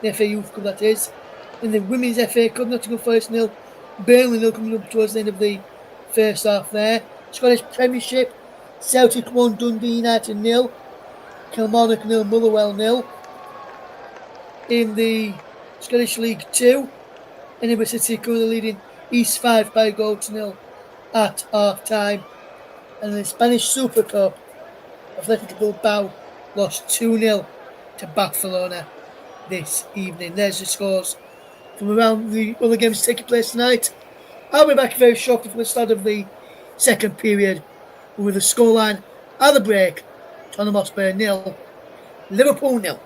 The FA Youth Cup, that is. In the Women's FA Cup, Nottingham Forest 0, Burnley 0, coming up towards the end of the first half there. Scottish Premiership, Celtic 1, Dundee United 0, Kilmarnock 0, Motherwell 0. In the Scottish League 2, Edinburgh City currently leading East 5 by a goal to 0 at half time. And in the Spanish Super Cup, Athletic Bilbao lost 2-0 to Barcelona this evening. There's the scores from around the other games taking place tonight. I'll be back very shortly for the start of the second period with a scoreline at the break. Tottenham Hotspur 0, Liverpool 0.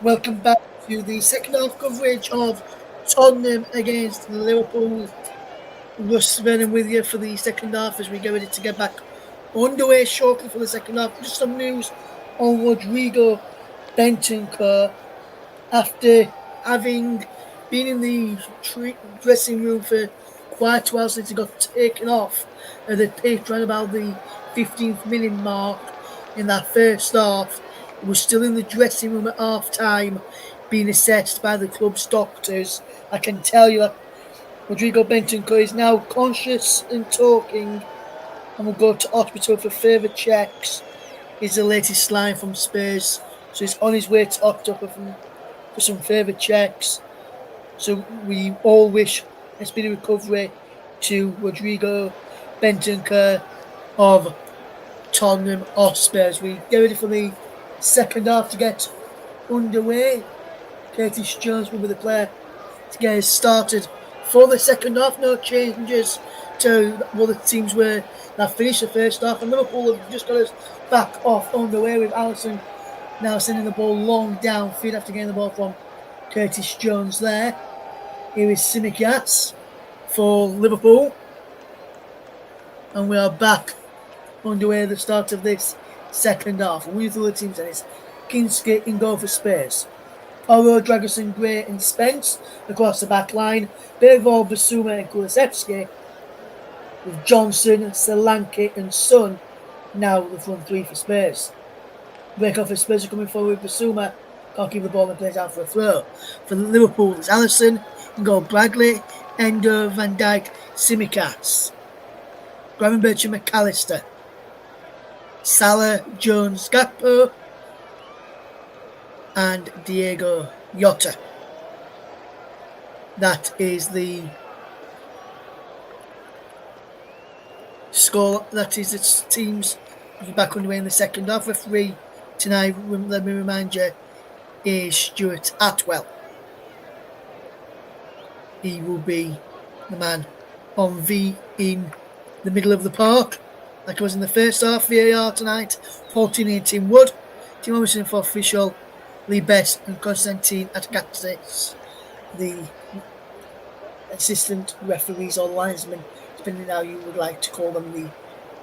Welcome back to the second half coverage of Tottenham against Liverpool. Russ Vernon with you for the second half as we get ready to get back underway shortly for the second half. Just some news on Rodrigo Bentancur after having been in the dressing room for quite a while since he got taken off at the pitch around about the 15th minute mark in that first half. He was still in the dressing room at half time being assessed by the club's doctors. I can tell you that Rodrigo Bentancur is now conscious and talking and will go to hospital for further checks, is the latest line from Spurs. So he's on his way to hospital for some further checks. So we all wish a speedy recovery to Rodrigo Bentancur of Tottenham Hotspur. As we get ready for the second half to get underway. Curtis Jones will be the player to get us started for the second half. No changes to what the teams were that finished the first half. And Liverpool have just got us back off underway with Alisson now sending the ball long downfield after getting the ball from Curtis Jones there. Here is Tsimikas for Liverpool. And we are back underway at the start of this second half. Winning through the teams, and it's Kinski in goal for Spurs. Oro, Dragosin, Gray and Spence across the back line. Bergvall, Basuma and Kulusevski. With Johnson, Solanke and Son now the front three for Spurs. Break off for Spurs are coming forward. Basuma can't keep the ball and plays out for a throw. For Liverpool, it's Alisson in goal. Bradley, Endo, Van Dijk, Tsimikas. Gravenberch and McAllister. Salah, Jones, Gakpo and Diego Jota. That is the score. That is the teams back underway in the second half. Referee tonight, let me remind you, is Stuart Atwell. He will be the man on V in the middle of the park, like it was in the first half. VAR tonight, 14 and Tim Wood. Tim Robinson for official, Lee Best and Konstantin Atkaksis, the assistant referees or linesmen, depending on how you would like to call them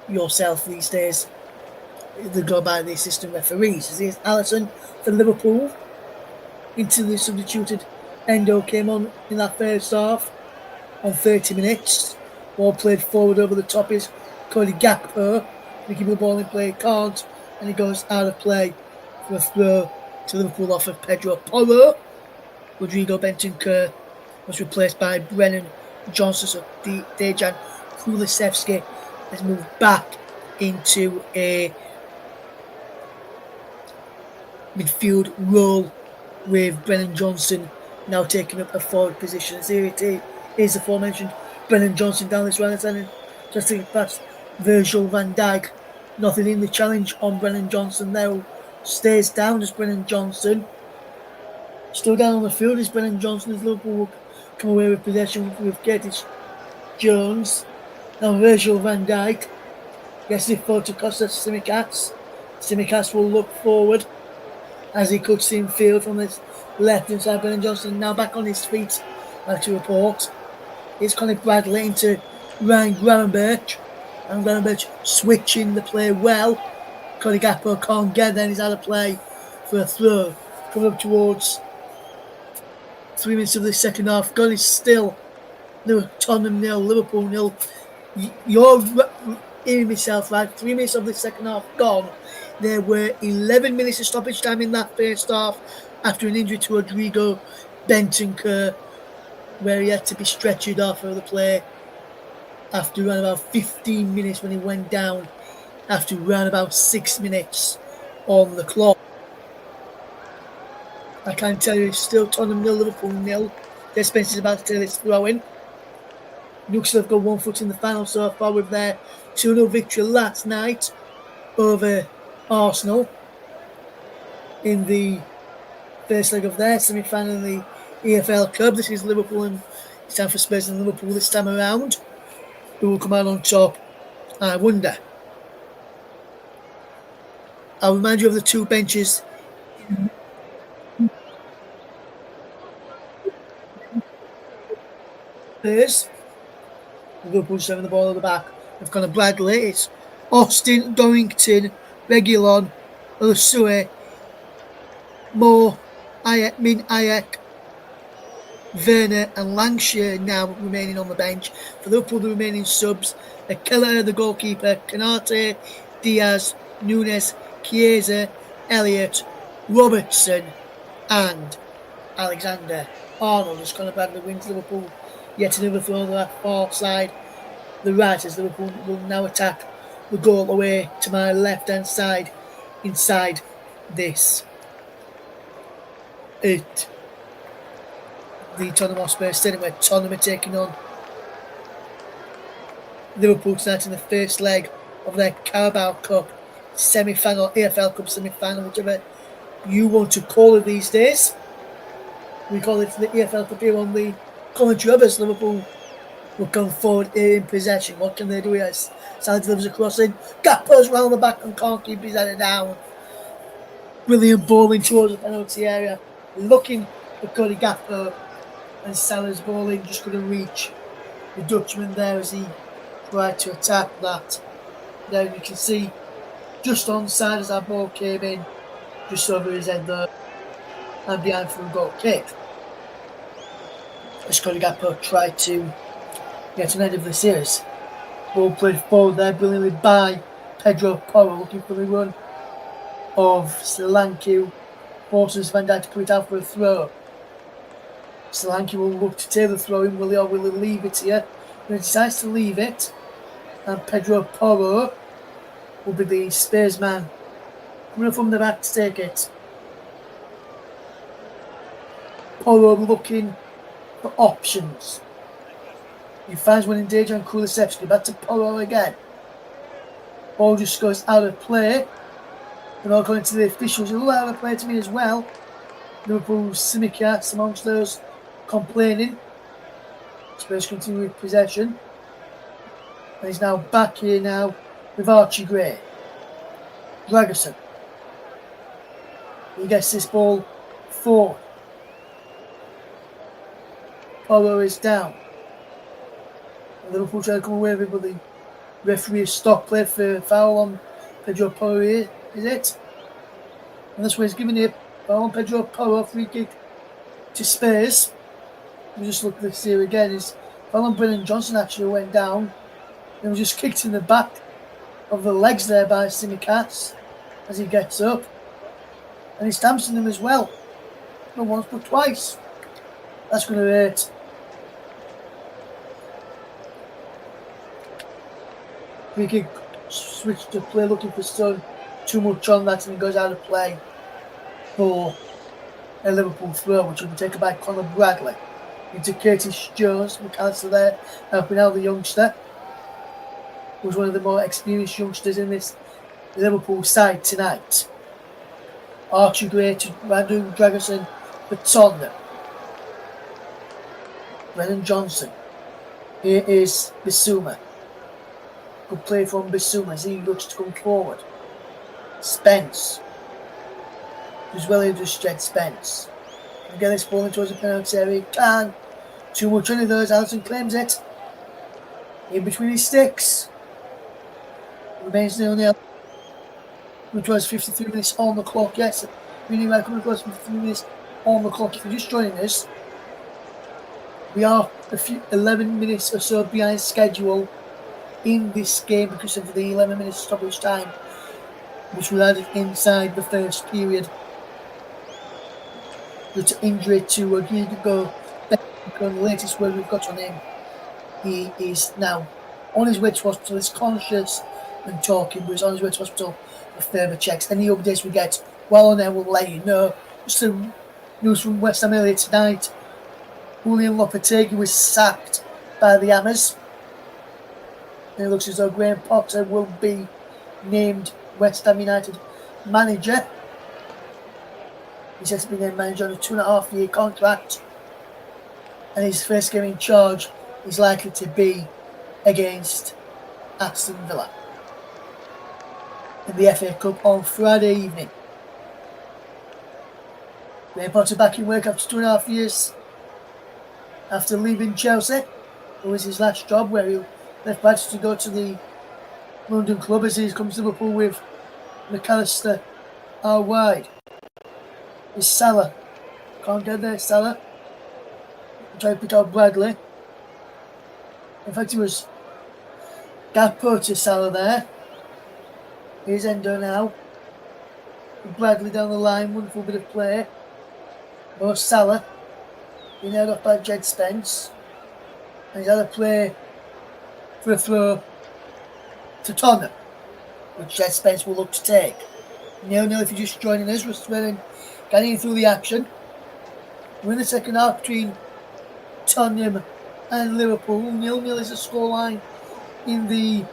yourself these days. They go by the assistant referees. Here's Alisson for Liverpool. Into the substituted Endo came on in that first half on 30 minutes. Ball played forward over the top is Cody Gakpo. They keep the ball in play, can't, and he goes out of play for a throw to Liverpool off of Pedro Porro. Rodrigo Bentancur was replaced by Brennan Johnson. So Dejan Kulusevski has moved back into a midfield role with Brennan Johnson now taking up a forward position. As here it is, the aforementioned Brennan Johnson down this right side, just to pass Virgil van Dijk. Nothing in the challenge on Brennan Johnson there. Stays down as Brennan Johnson. Still down on the field is Brennan Johnson as Liverpool will come away with possession with Curtis Jones. Now Virgil van Dijk gets it forward to Kostas Tsimikas. Tsimikas will look forward as he cuts in field from this left inside. Brennan Johnson now back on his feet, like to report. It's Conor Bradley into Ryan Gravenberch, and Gravenberch switching the play well. Cody Gakpo can't get there, he's out of play for a throw. Coming up towards 3 minutes of the second half. Gun is still Tottenham 0, Liverpool 0. You're hearing myself right. 3 minutes of the second half gone. There were 11 minutes of stoppage time in that first half after an injury to Rodrigo Bentancur, where he had to be stretchered off for the play after around about 15 minutes when he went down after around about 6 minutes on the clock. I can tell you it's still Tottenham 0, Liverpool 0. Des Spence is about to take this throw in. Newcastle have got 1 foot in the final so far with their 2-0 victory last night over Arsenal in the first leg of their semi-final in the EFL Cup. This is Liverpool, and it's time for Spurs and Liverpool this time around. Who will come out on top? I wonder. I'll remind you of the two benches Spurs. Liverpool just having the ball at the back. They've got a Bradley. It's Austin, Dorrington, Reguilon, Ulusue, Moore, Min Ayak, Werner and Lancashire now remaining on the bench. For Liverpool, the remaining subs are Keller, the goalkeeper, Canate, Diaz, Nunes, Chiesa, Elliott, Robertson and Alexander Arnold. As Conor Bradley wins Liverpool yet another throw on the far side. The right as Liverpool will now attack the goal away to my left hand side inside this the Tottenham Hotspur Stadium, where Tottenham are taking on Liverpool tonight in the first leg of their Carabao Cup semi-final, EFL Cup semi-final, whichever you want to call it these days. We call it the EFL Cup here on the commentary as Liverpool will come forward in possession. What can they do here? Sally delivers a crossing. Gakpo's round the back and can't keep his head down. Brilliant bowling towards the penalty area. Looking for Cody Gakpo. And Salah's bowling just couldn't reach the Dutchman there as he tried to attack that. Then you can see just onside as that ball came in, just over his head there, and behind for a goal kick. As Cody Gakpo tried to get to the end of the series. Ball played forward there brilliantly by Pedro Porro, looking for the run of Solanke. Forces Van Dijk to put it out for a throw. Solanke will look to tailor the throw in, will he, or will he leave it here? And he decides to leave it, and Pedro Porro will be the Spurs man coming from the back to take it. Porro looking for options. He finds one in danger on Kulusevski. Back to Porro again. Ball just goes out of play. And according to the officials, a little out of play to me as well. Liverpool's Simicast amongst those complaining. Spurs continue with possession. And he's now back here now with Archie Gray. Dragerson. He gets this ball forward. Porro is down. And Liverpool try to come away with it, but the referee has stopped play for foul on Pedro Porro here, is it? And that's where he's giving it foul on Pedro Porro, free kick to Spurs. We just look at this here again. His foul on Brennan Johnson actually went down. It was just kicked in the back of the legs there by Simicast as he gets up. And he's dancing him as well. Not once but twice. That's going to hurt. Free kick switch to play, looking for Son. Too much on that and he goes out of play for a Liverpool throw, which will be taken by Conor Bradley. Into Curtis Jones, McAllister there, helping out the youngster, who's one of the more experienced youngsters in this Liverpool side tonight. Archie Gray to Randall Dragerson for Tottenham. Brennan Johnson. Here is Bissouma. Good play from Bissouma as he looks to come forward. Spence. Who's well able to stretch Spence. And get this ball towards the penalty area. Can. Too much on those. Alisson claims it. In between his sticks. Remains 0-0. Which was 53 minutes on the clock. Yes, really well coming close to 53 minutes on the clock. If you're just joining us, we are 11 minutes or so behind schedule in this game because of the 11 minutes stoppage time, which was added inside the first period due to injury to Rodrigo. The latest word we've got on him, he is now on his way to hospital. He's conscious and talking, but he's on his way to hospital for further checks. Any updates we get while on there, we'll let you know. Just some news from West Ham earlier tonight. Julian Lopetegui was sacked by the Hammers. And it looks as though Graham Potter will be named West Ham United manager. He's set to be named manager on a 2.5-year contract. And his first game in charge is likely to be against Aston Villa in the FA Cup on Friday evening. Graham Potter back in work after 2.5 years after leaving Chelsea. It was his last job where he left Manchester to go to the London club as he comes to Liverpool with McAllister out wide. It's Salah. Can't get there, Salah. Try to pick out Bradley. In fact, it was Gakpo to Salah there. Here's Endo now. Bradley down the line, wonderful bit of play. More Salah. He now got by Jed Spence. And he's had a play for a throw to Tottenham, which Jed Spence will look to take. Now, if you're just joining us, we're getting through the action. We're in the second half between Tottenham and Liverpool. 0-0 is the scoreline in the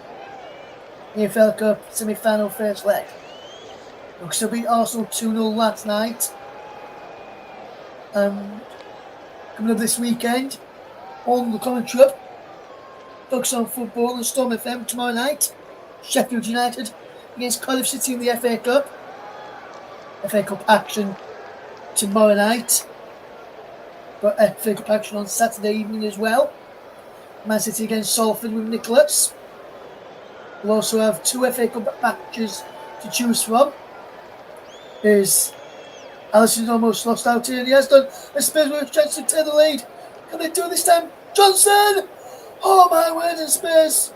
EFL Cup semi-final first leg. Looks to beat Arsenal 2-0 last night. Coming up this weekend on the commentary, Focus on Football and Storm FM tomorrow night. Sheffield United against Cardiff City in the FA Cup. FA Cup action tomorrow night. Got FA Cup action on Saturday evening as well. Man City against Salford with Nicholas. We'll also have 2 FA Cup matches to choose from. Is Alisson's almost lost out here, and he has done. A Spurs with a chance to take the lead. Can they do it this time? Johnson! Oh my word, and Spurs.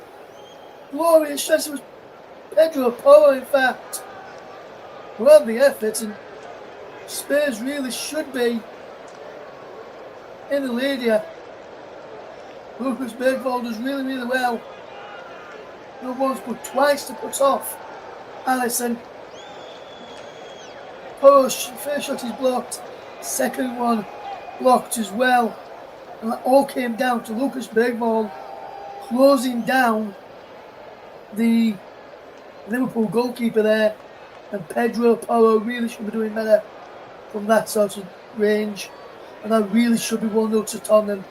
Glorious chance. It was Pedro Porro, in fact, who had the effort, and Spurs really should be in the lead here. Lucas Bergvall does really, really well. Not once but twice to put off Alisson. Porro's first shot is blocked, second one blocked as well. And that all came down to Lucas Bergvall closing down the Liverpool goalkeeper there. And Pedro Porro really should be doing better from that sort of range. And that really should be 1-0 to Tottenham.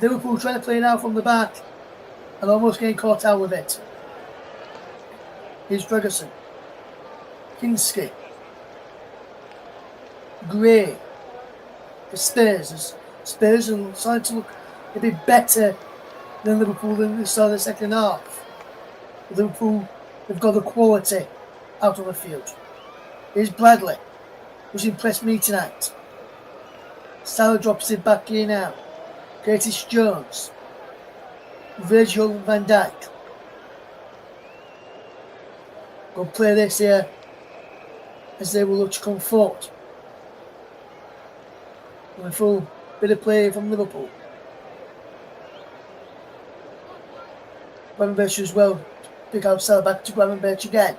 Liverpool trying to play now from the back and almost getting caught out with it. Here's Gregerson. Kinski. Gray. The Spurs. Spurs are starting to look a bit better than Liverpool than they saw the second half. Liverpool have got the quality out on the field. Here's Bradley, who's impressed me tonight. Salah drops it back here now. Curtis Jones. Virgil van Dijk. Go play this here as they will look to come forward. A full bit of play from Liverpool. Gravenberch as well. Pick out Salah back to Gravenberch again.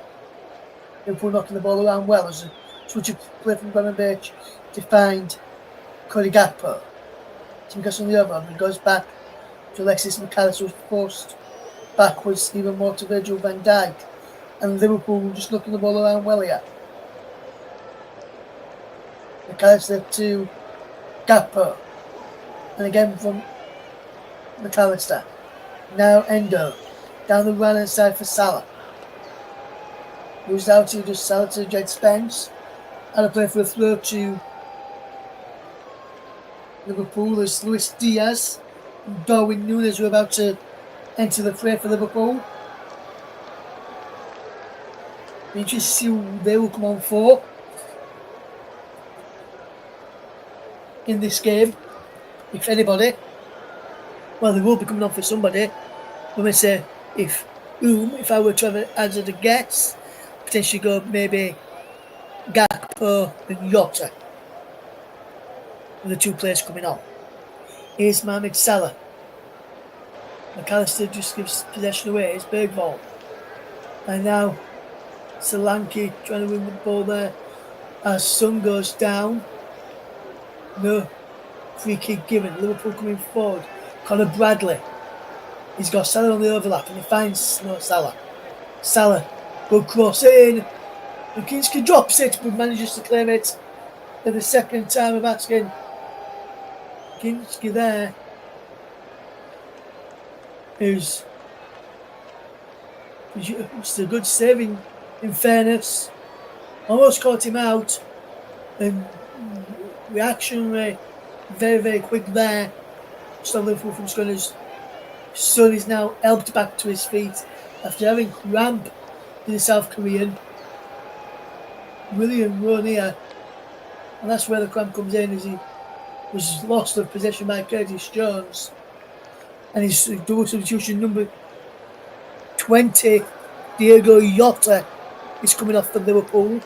Liverpool knocking the ball around well as a switch of play from Gravenberch to find Cody Gakpo. Tim goes on the other one. He goes back to Alexis McAllister, who's forced backwards even more to Virgil van Dijk. And Liverpool just knocking the ball around well here. McAllister to Gakpo. And again from McAllister. Now Endo. Down the right hand side for Salah. Moves out to just Salah to Jed Spence. And a play for a throw to Liverpool. There's Luis Diaz and Darwin Núñez who are about to enter the fray for Liverpool. Be interested to see who they will come on for in this game. If anybody. Well, they will be coming on for somebody. When we say if I were to have an answer to guess, potentially go maybe Gakpo and Jota. The 2 players coming on. Here's Mohamed Salah. McAllister just gives possession away. It's Bergvall. And now Solanke trying to win the ball there. As Son goes down. No free kick given. Liverpool coming forward. Conor Bradley. He's got Salah on the overlap and he finds Salah. Salah, good cross in. And Kinski drops it but manages to claim it for the second time of asking. Kinski there. It's a good saving in fairness. Almost caught him out. And reaction rate very, very quick there. stop Liverpool from scoring. His son is now helped back to his feet after having cramp in the South Korean. William run here, and that's where the cramp comes in, as he was lost of possession by Curtis Jones. And his double substitution, number 20, Diego Jota, is coming off for Liverpool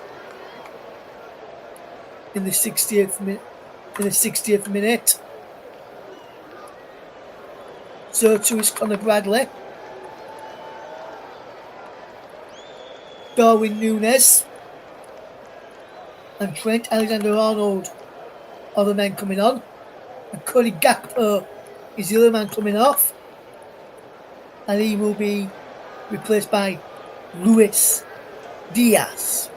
in the 60th minute. So too is Conor Bradley. Darwin Núñez and Trent Alexander-Arnold are the men coming on. And Cody Gakpo is the other man coming off. And he will be replaced by Luis Diaz.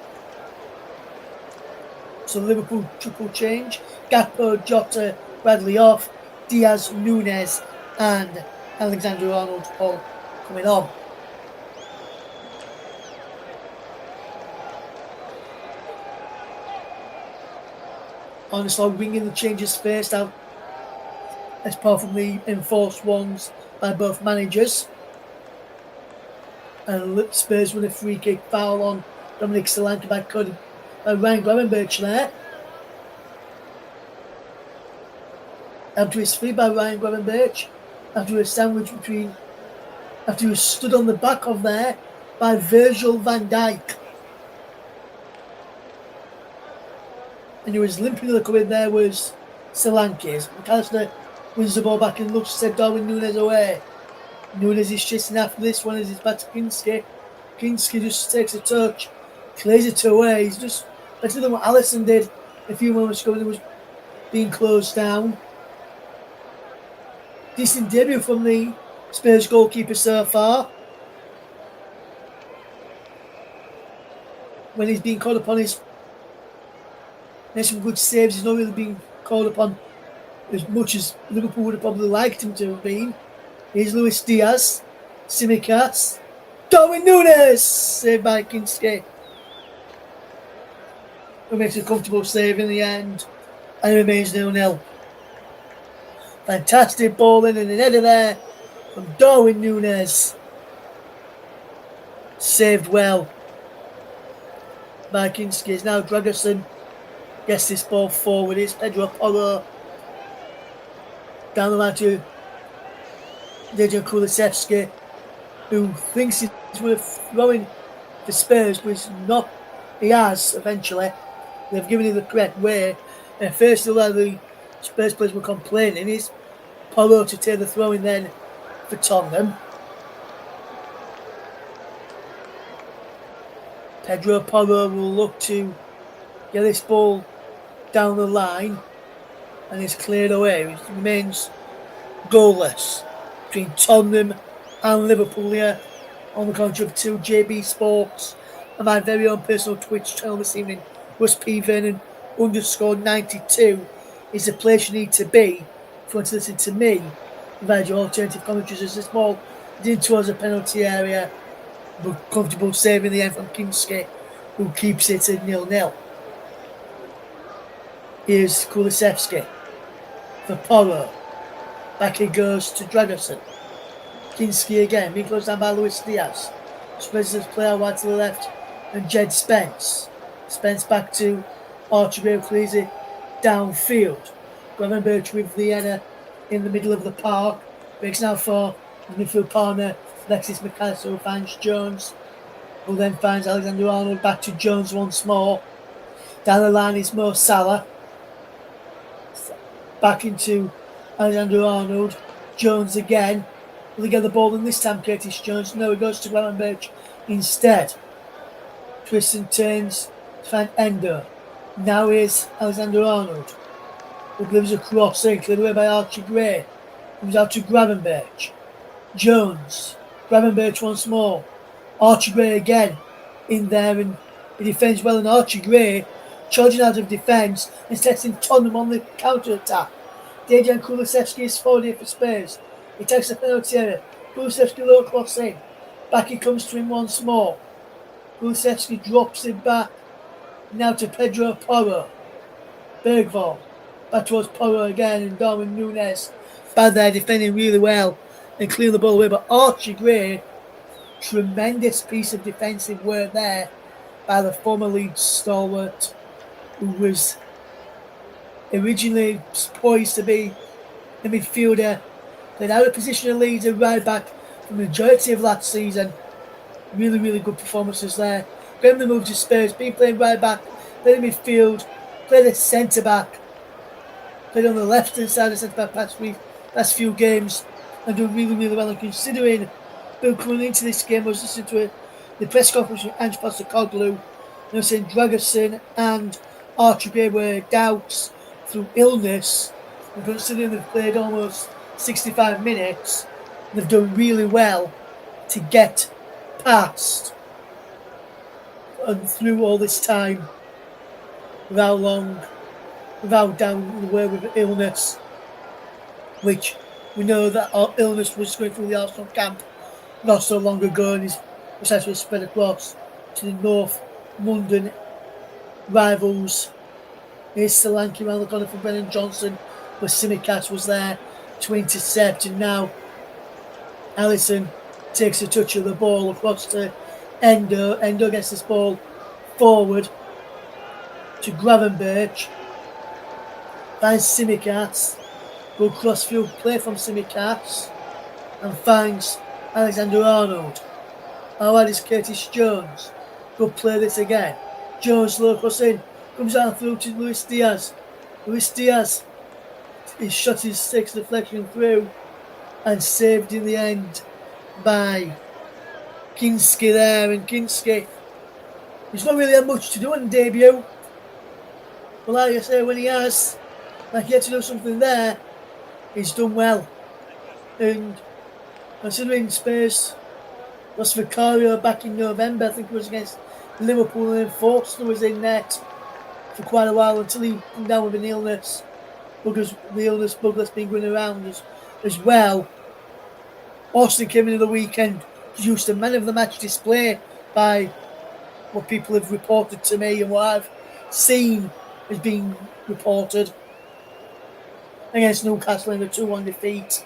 So Liverpool triple change. Gakpo, Jota, Bradley off. Diaz, Núñez and Alexander-Arnold all coming on. Honestly, bringing the changes first out as part from the enforced ones by both managers. And Spurs win a free kick foul on Dominic Solanke by Ryan Gravenberch there. After his feet by Ryan Gravenberch, after a sandwich after he was stood on the back of there by Virgil van Dijk. And he was limping to the come in there was Solanke. McAllister wins the ball back and looks to send Darwin Núñez away. Núñez is chasing after this one as it's back to Kinski. Kinski just takes a touch, clears it away. He's just better than what Alisson did a few moments ago when he was being closed down. Decent debut from the Spurs goalkeeper so far. When he's been called upon, he's made some good saves. He's not really been called upon as much as Liverpool would have probably liked him to have been. Here's Luis Diaz, Tsimikas, Darwin Núñez, saved by Kinski, who makes a comfortable save in the end, and it remains 0-0. Fantastic ball in and an header there from Darwin Núñez. Saved well by Kinski. Now Dragerson gets this ball forward. It's Pedro Porro down the line to Dejan Kulusevski, who thinks he's worth throwing for Spurs, but he's not. He has eventually. They've given him the correct way. And first of all, the Spurs players were complaining. It's Porro to take the throw in then for Tottenham. Pedro Porro will look to get this ball down the line, and it's cleared away. It remains goalless between Tottenham and Liverpool here on the commentary of 2JB Sports and my very own personal Twitch channel this evening. Russ P. Vernon _92 is the place you need to be if you want to listen to me provide your alternative commentaries. As this ball in towards the penalty area, but comfortable save in the end from Kinski, who keeps it at 0-0. Here's Kulusevski for Porro. Back he goes to Dragerson. Kinski again, being closed down by Luis Diaz. Spreads his player wide to the left, and Jed Spence. Spence back to Archie clears it downfield. Gravenberch with the header in the middle of the park. Breaks now for the midfield partner, Alexis McAllister, who finds Jones, who then finds Alexander-Arnold. Back to Jones once more. Down the line is Mo Salah. Back into Alexander-Arnold. Jones again. Will he get the ball in this time, Curtis Jones? No, he goes to Gravenberch instead. Twists and turns to find Endo. Now is Alexander-Arnold, who gives a cross in, cleared away by Archie Gray. Comes out to Gravenberch. Jones. Gravenberch once more. Archie Gray again in there, and he defends well, and Archie Gray charging out of defence and testing Tottenham on the counter-attack. Dejan Kulusevski is forward here for Spurs. He takes the penalty area. Kulusevski low cross in. Back he comes to him once more. Kulusevski drops it back. Now to Pedro Porro. Bergvall. Back towards Porro again, and Darwin Núñez bad there, defending really well and clearing the ball away. But Archie Gray, tremendous piece of defensive work there by the former Leeds stalwart, who was originally poised to be a midfielder, played out of position of Leeds and right back for the majority of last season. Really, really good performances there. Then the move to Spurs, been playing right back, played in midfield, played as centre back, played on the left hand side of centre back past few games, and done really, really well. And considering Bill coming into this game, I was listening to the press conference with Ange Postecoglou, and saying Dragerson and Archie Gray were doubts through illness, and considering they've played almost 65 minutes, they've done really well to get past and through all this time without down the way with illness, which we know that our illness was going through the Arsenal camp not so long ago, and was actually spread across to the North London rivals. Here's Solanke around the corner from Brennan Johnson, but Simicast was there to intercept, and now Alisson takes a touch of the ball across to Endo. Endo gets this ball forward to Gravenberch. Finds Simicast. Good cross-field play from Simicast. And finds Alexander Arnold. Howard is Curtis Jones. Good play this again. Jones low cross in. Comes out through to Luis Diaz. Luis Diaz. His shot is takes deflection through and saved in the end by Kinski there. And Kinski, he's not really had much to do on debut. But like I say, when he has, like he had to do something there, he's done well. And considering Spurs lost Vicario back in November, I think it was against Liverpool, and then Forster was in net for quite a while until he came down with an illness. Because the illness bug that's been going around as well. Austin came in the weekend, produced a man of the match display by what people have reported to me and what I've seen has been reported against Newcastle in a 2-1 defeat.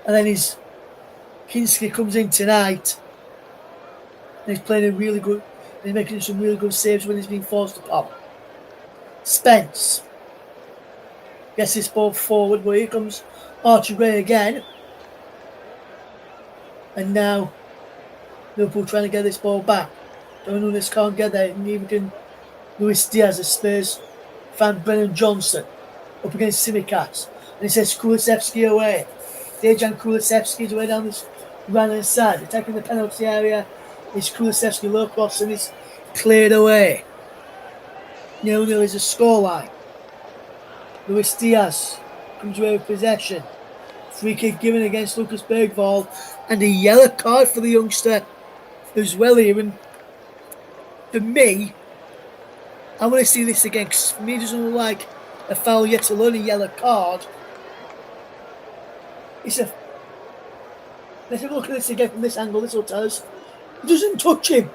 And then Kinski comes in tonight and he's playing a really good, he's making some really good saves when he's been forced upon. Spence gets this ball forward, but here comes Archie Gray again. And now Liverpool trying to get this ball back. Darwin Núñez can't get there, and neither can Luis Diaz, a Spurs fan. Brennan Johnson up against Simicast. And he says Kulusevski away. Dejan Kulusevski is away down this right hand side. Attacking the penalty area is Kulusevski, low cross, and it's cleared away. 0-0 is a scoreline. Luis Diaz comes away with possession. Free kick given against Lucas Bergvall, and a yellow card for the youngster as well here. And for me, I want to see this again, because for me it doesn't look like a foul yet alone a yellow card. Let's have a look at this again from this angle. This will tell us. He doesn't touch him.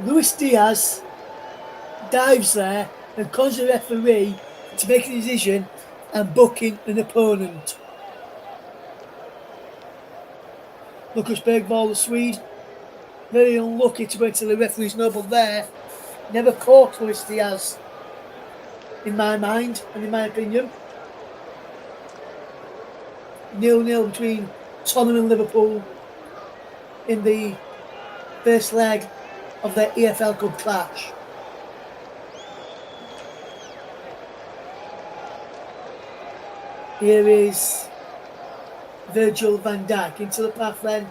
Luis Diaz dives there and causes the referee to make a decision and booking an opponent. Lucas Bergvall, the Swede, very unlucky to go into the referee's noble there. Never caught Luis Diaz, in my mind and in my opinion. 0-0 between Tottenham and Liverpool in the first leg of their EFL Cup clash. Here is Virgil van Dijk into the path then,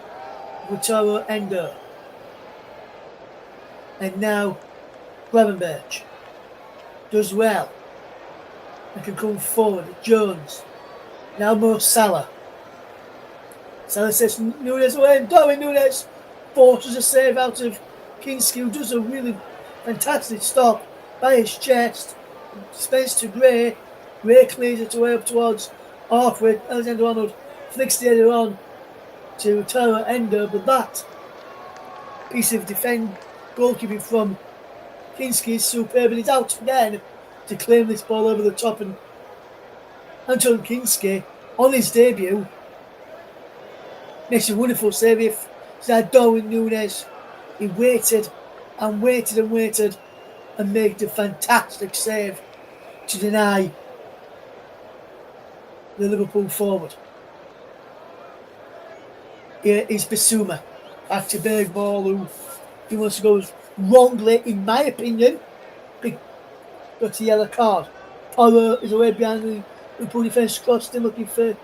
Wataru Endo. And now Gravenberch does well and can come forward. Jones. Now Mo Salah. Salah says Núñez away, and Darwin Núñez forces a save out of Kinski, who does a really fantastic stop by his chest. Spence to Gray. Gray clears it away up towards halfway. Alexander Arnold flicks the header on to Tara Endo, but that piece of goalkeeping from Kinski is superb, and he's out again to claim this ball over the top and Anton Kinski, on his debut, makes a wonderful save. If Darwin Núñez, he waited and waited and waited and made a fantastic save to deny the Liverpool forward. Here is Bissouma. Back to Berg ball, who he wants to go wrongly, in my opinion. Got a yellow card. Polo is away behind the Liverpool defence, crossed in, looking for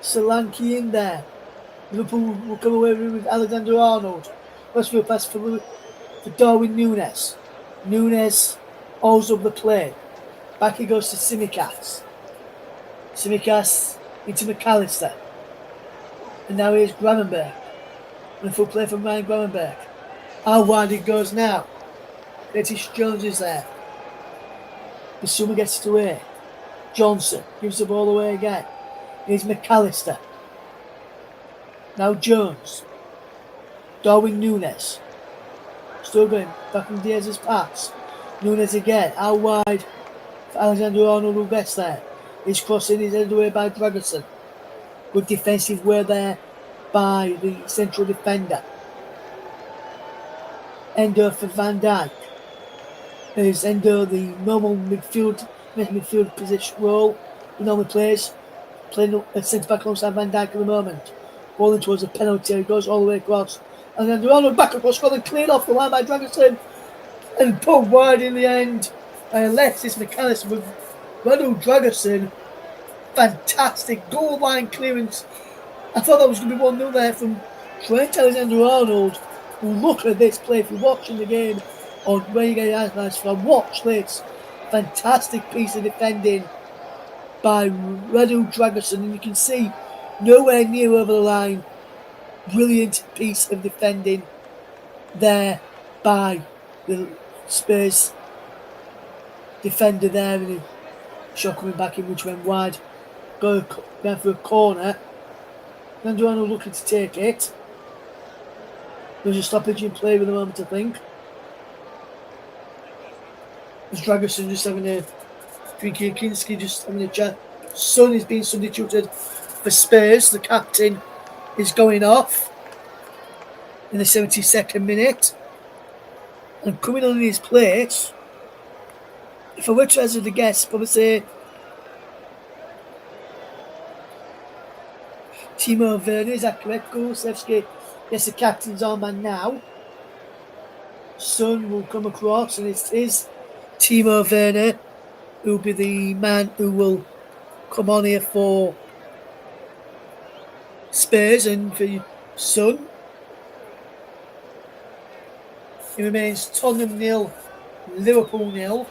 Solanke in there. Liverpool will come away with Alexander Arnold. Westfield pass for Darwin Núñez. Núñez holds up the play. Back he goes to Tsimikas. Tsimikas into McAllister. And now here's Gravenberch. Wonderful play from Ryan Gravenberch. How wide it goes now. Curtis Jones is there. Bissouma gets it away. Johnson gives the ball away again. Here's McAllister. Now Jones. Darwin Núñez. Still going. Back from Diaz's pass. Núñez again. Out wide for Alexander Arnold, who gets there. He's crossing his head away by Dragerson. Good defensive work there by the central defender. Endo for Van Dijk. There's Endo, the normal midfield position role he normally plays. Playing at centre back alongside Van Dijk at the moment. Rolling towards the penalty, he goes all the way across. And then Arnold back across, got them cleared off the line by Dragerson. And pulled wide in the end by Alexis McAllister with Ronald Dragerson. Fantastic goal line clearance. I thought that was going to be 1-0 there from Trent Alexander-Arnold. Look at this play. If you're watching the game or when you get your eyes from, watch this. Fantastic piece of defending by Radu Dragerson. And you can see nowhere near over the line. Brilliant piece of defending there by the Spurs defender there. And a shot coming back in which went wide. Going for a corner. Arnold looking to take it. There's a stoppage in play with the moment, I think. There's Dragerson just having a drink here. Kinski just having a chat. Son is being substituted for Spurs. The captain is going off in the 72nd minute. And coming on in his place, if I were to hazard a guess, probably say Timo Werner, is that correct? Kulusevski gets the captain's armband now. Son will come across, and it is Timo Werner who will be the man who will come on here for Spurs and for Son. It remains Tottenham 0, Liverpool 0.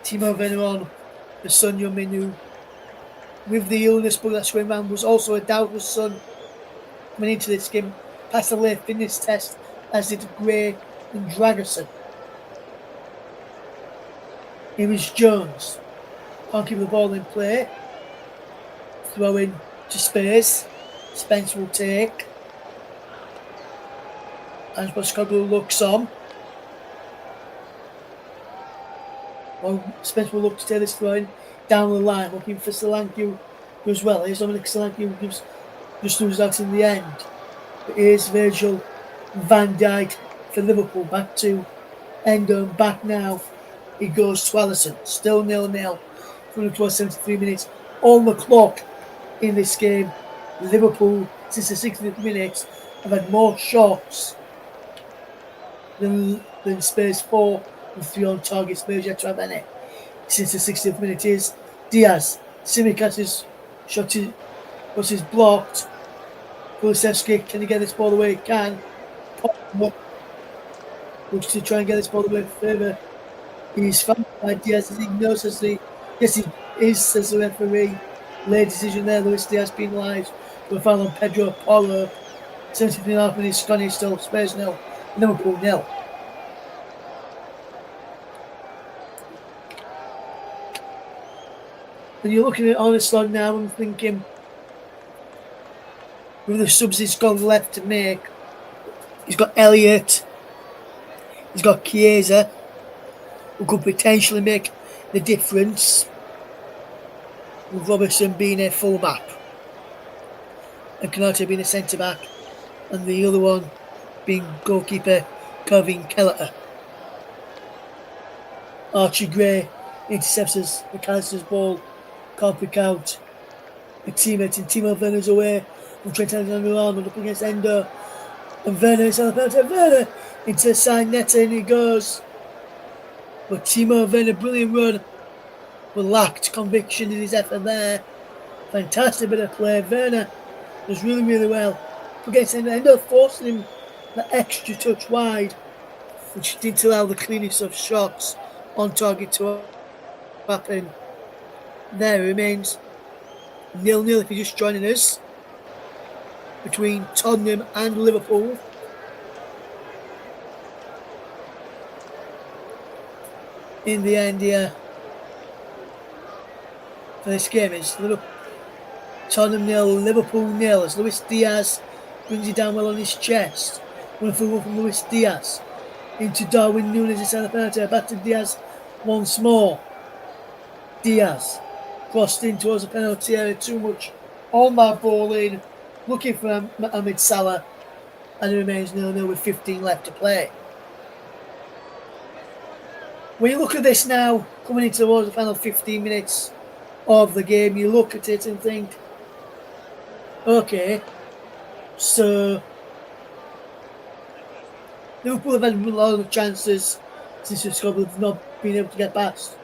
Timo Werner on the Son Heung-min, who with the illness but that's going around was also a doubtless Son coming into this game. Passed the late fitness test as did Gray and Dragerson. Here is Jones. Can't keep the ball in play. Throw in to Spurs. Spence will take. And Postecoglou looks on. Well, Spence will look to take this throw in down the line, looking for Solanke as well. Here's Dominic Solanke who gives just loses out in the end. But here's Virgil van Dijk for Liverpool. Back to Endo, back now. He goes to Alisson. Still 0-0. Running towards 73 minutes on the clock in this game. Liverpool, since the 60th minute, have had more shots than Spurs 4 and 3 on target. Spurs yet to have any. Since the 60th minute is Diaz. Tsimikas' shot was blocked. Kulusevski, can he get this ball away? He can. Looks to try and get this ball away further. He's found by Diaz. He knows as the yes, he is, says the referee. Late decision there. Luis Diaz penalised. We're foul on Pedro Porro. 17.5 minutes. Scotty still. Spurs 0. Liverpool 0. And you're looking at Arneson now and thinking, with the subs he's got left to make, he's got Elliott, he's got Chiesa, who could potentially make the difference. with Robertson being a full-back and Canate being a centre-back, and the other one being goalkeeper Kevin Kelleher. Archie Gray intercepts McAllister's ball, can't pick out a teammate, and Timo Werner's away from Trent Alexander-Arnold up against Endo, and Werner is on the penalty. Werner into side net, and he goes. But Timo Werner, brilliant run, but lacked conviction in his effort there. Fantastic bit of play. Werner does really, really well. Against Endo, forcing him that extra touch wide, which didn't allow the cleanest of shots on target to happen. There remains 0-0 if you're just joining us, between Tottenham and Liverpool. In the end here, for this game, is Tottenham 0, Liverpool 0, as Luis Diaz brings it down well on his chest. Wonderful run from Luis Diaz into Darwin Núñez inside the penalty. Back to Diaz once more. Diaz crossed in towards the penalty area, too much on that ball in, looking for Mohamed Salah, and it remains 0-0 with 15 left to play. When you look at this now, coming into towards the final 15 minutes of the game, you look at it and think, okay, so Liverpool have had a lot of chances since the squad have not been able to get past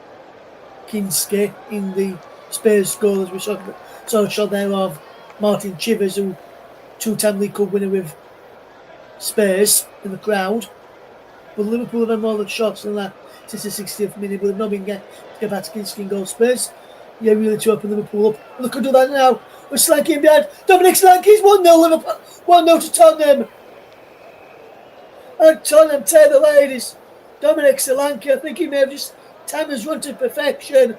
Kinski in the Spurs goal, as we saw a shot there of Martin Chivers, who two-time League Cup winner with Spurs in the crowd. But Liverpool have had more than shots than that since the 60th minute, but they've not been get past Kinski and goal. Spurs, yeah, really to open Liverpool up. Look at that now. We're Solanke in behind. Dominic Solanke's 1-0 Liverpool, 1-0 to Tottenham. And Tottenham tear the ladies. Dominic Solanke, I think he may have just time his run to perfection.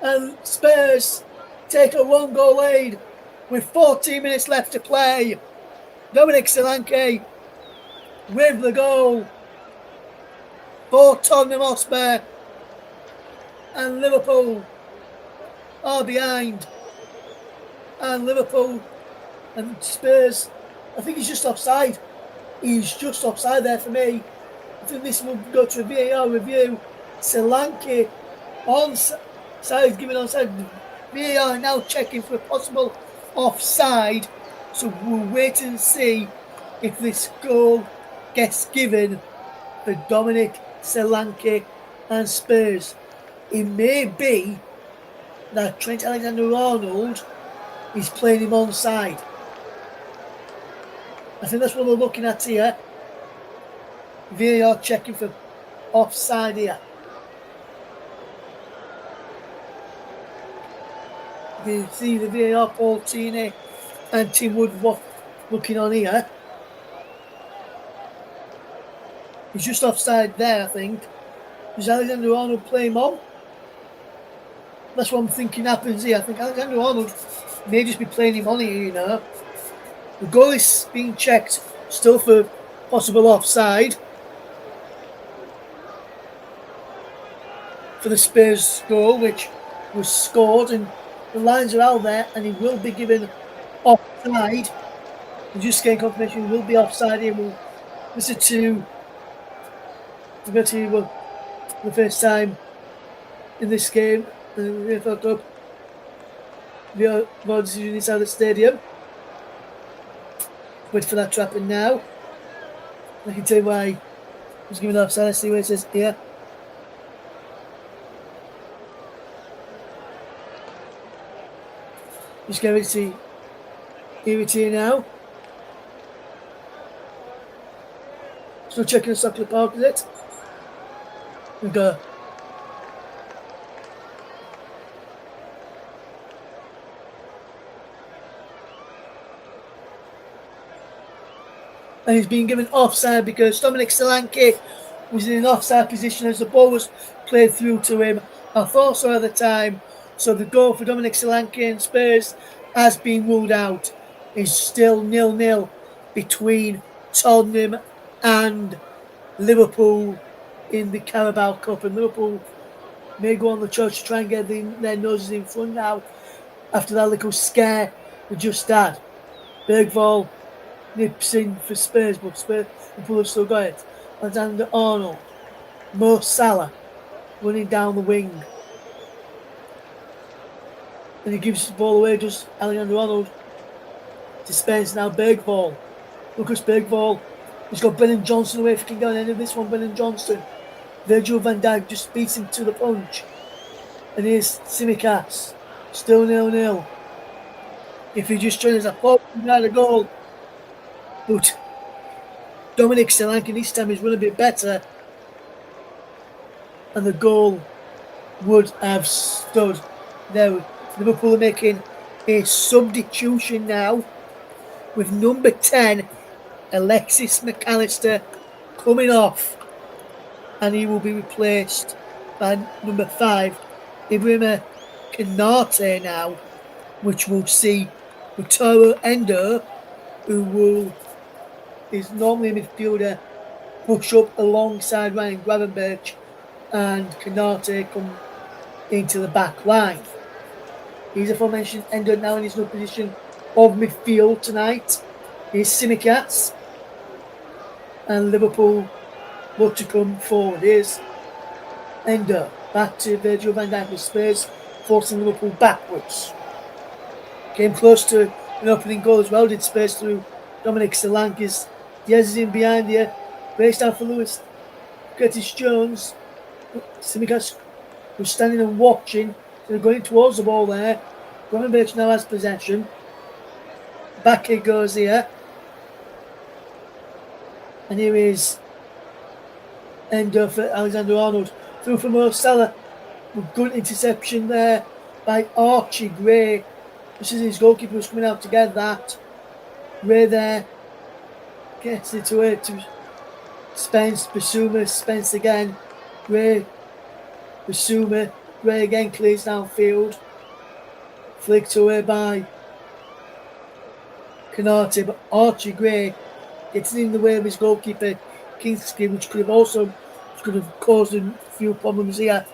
And Spurs take a 1-goal lead with 14 minutes left to play. Dominic Solanke with the goal for Tottenham Hotspur, and Liverpool are behind. And Liverpool and Spurs, I think he's just offside. He's just offside there for me. I think this will go to a VAR review. Solanke onside, given onside. VAR now checking for a possible offside. So we'll wait and see if this goal gets given for Dominic Solanke and Spurs. It may be that Trent Alexander-Arnold is playing him onside. I think that's what we're looking at here. VAR checking for offside here. You can see the VAR, Paul Tini and Tim Wood looking on here. He's just offside there, I think. Does Alexander-Arnold play him on? That's what I'm thinking happens here. I think Alexander-Arnold may just be playing him on here, you know. The goal is being checked still for possible offside for the Spurs goal, which was scored, and the lines are out there, and he will be given offside. We're just getting confirmation he will be offside here. We'll listen to the first time in this game, the EFL Cup. The VAR decision inside the stadium. Wait for that to happen now. I can tell you why he's giving offside. Let's see what it says here. Just get ready to see. Hear it here now. Still checking the Soccer Park, is it? We go. And he's been given offside because Dominic Solanke was in an offside position as the ball was played through to him. I thought so at the time. So the goal for Dominic Solanke and Spurs has been ruled out. It's still 0-0 between Tottenham and Liverpool in the Carabao Cup. And Liverpool may go on the charge to try and get their noses in front now after that little scare we just had. Bergvall nips in for Spurs, but Liverpool have still got it. Alexander Arnold, Mo Salah running down the wing. And he gives the ball away, just Alexander Arnold to Spence. Now Bergvall. Lucas Bergvall. He's got Brennan Johnson away if he can get on any of this one. Brennan Johnson. Virgil van Dijk just beats him to the punch. And here's Tsimikas. Still 0-0. If he just turns a pop, he had a goal. But Dominic Solanke this time is run a bit better. And the goal would have stood. Now, Liverpool are making a substitution now with number 10, Alexis McAllister, coming off. And he will be replaced by number 5, Ibrahima Konate now, which will see Wataru Endo, who is normally a midfielder, push up alongside Ryan Gravenberch, and Konate come into the back line. He's aforementioned Endo now in his new position of midfield tonight. Here's Tsimikas. And Liverpool look to come forward. Here's Endo. Back to Virgil van Dijk with Spurs, forcing Liverpool backwards. Came close to an opening goal as well, did Spurs through Dominic Solanke. Diaz is in behind here. Raced down for Lewis. Curtis Jones. Tsimikas was standing and watching. So they're going towards the ball there. Gravenberch now has possession. Back it goes here. And here is Endo for Alexander Arnold. Through for Mo Salah. Good interception there by Archie Gray. This is his goalkeeper who's coming out to get that. Gray there. Gets it away to Spence. Basuma. Spence again. Gray. Basuma. Gray again clears downfield. Flicked away by Konate, but Archie Gray gets in the way of his goalkeeper Kinski, which could have caused a few problems here.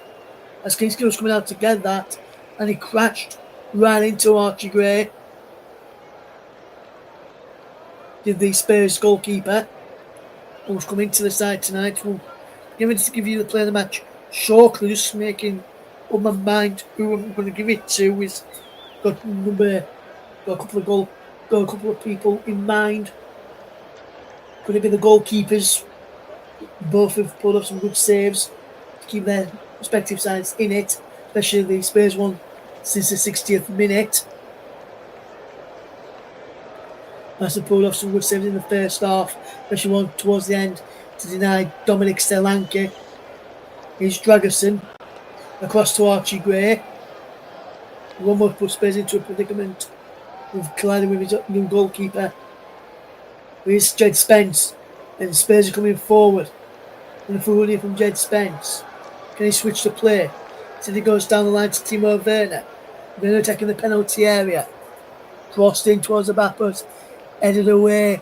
As Kinski was coming out to get that, and he crashed right into Archie Gray. Did the Spurs goalkeeper, who's come into the side tonight. We'll give you the player of the match shortly, just making up my mind who I'm going to give it to. Is got a couple of people in mind. Could it be the goalkeepers? Both have pulled off some good saves to keep their respective sides in it, especially the Spurs one since the 60th minute. Must have pulled off some good saves in the first half, especially one towards the end to deny Dominic Solanke. Here's Dragerson across to Archie Gray. One more put Spurs into a predicament with colliding with his new goalkeeper. Here's Jed Spence, and Spurs are coming forward. And if we're running from Jed Spence, can he switch the play? So he goes down the line to Timo Werner. Werner taking the penalty area. Crossed in towards the back post. Headed away.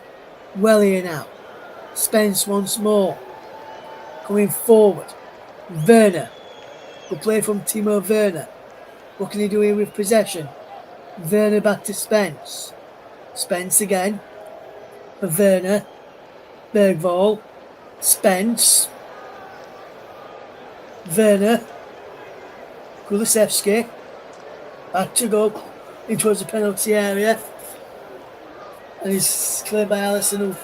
Well here now. Spence once more. Coming forward. Werner. Good play from Timo Werner. What can he do here with possession? Werner back to Spence. Spence again. Werner. Bergvall. Spence. Werner. Kulusevski. Back to go in towards the penalty area. And he's cleared by Allison, who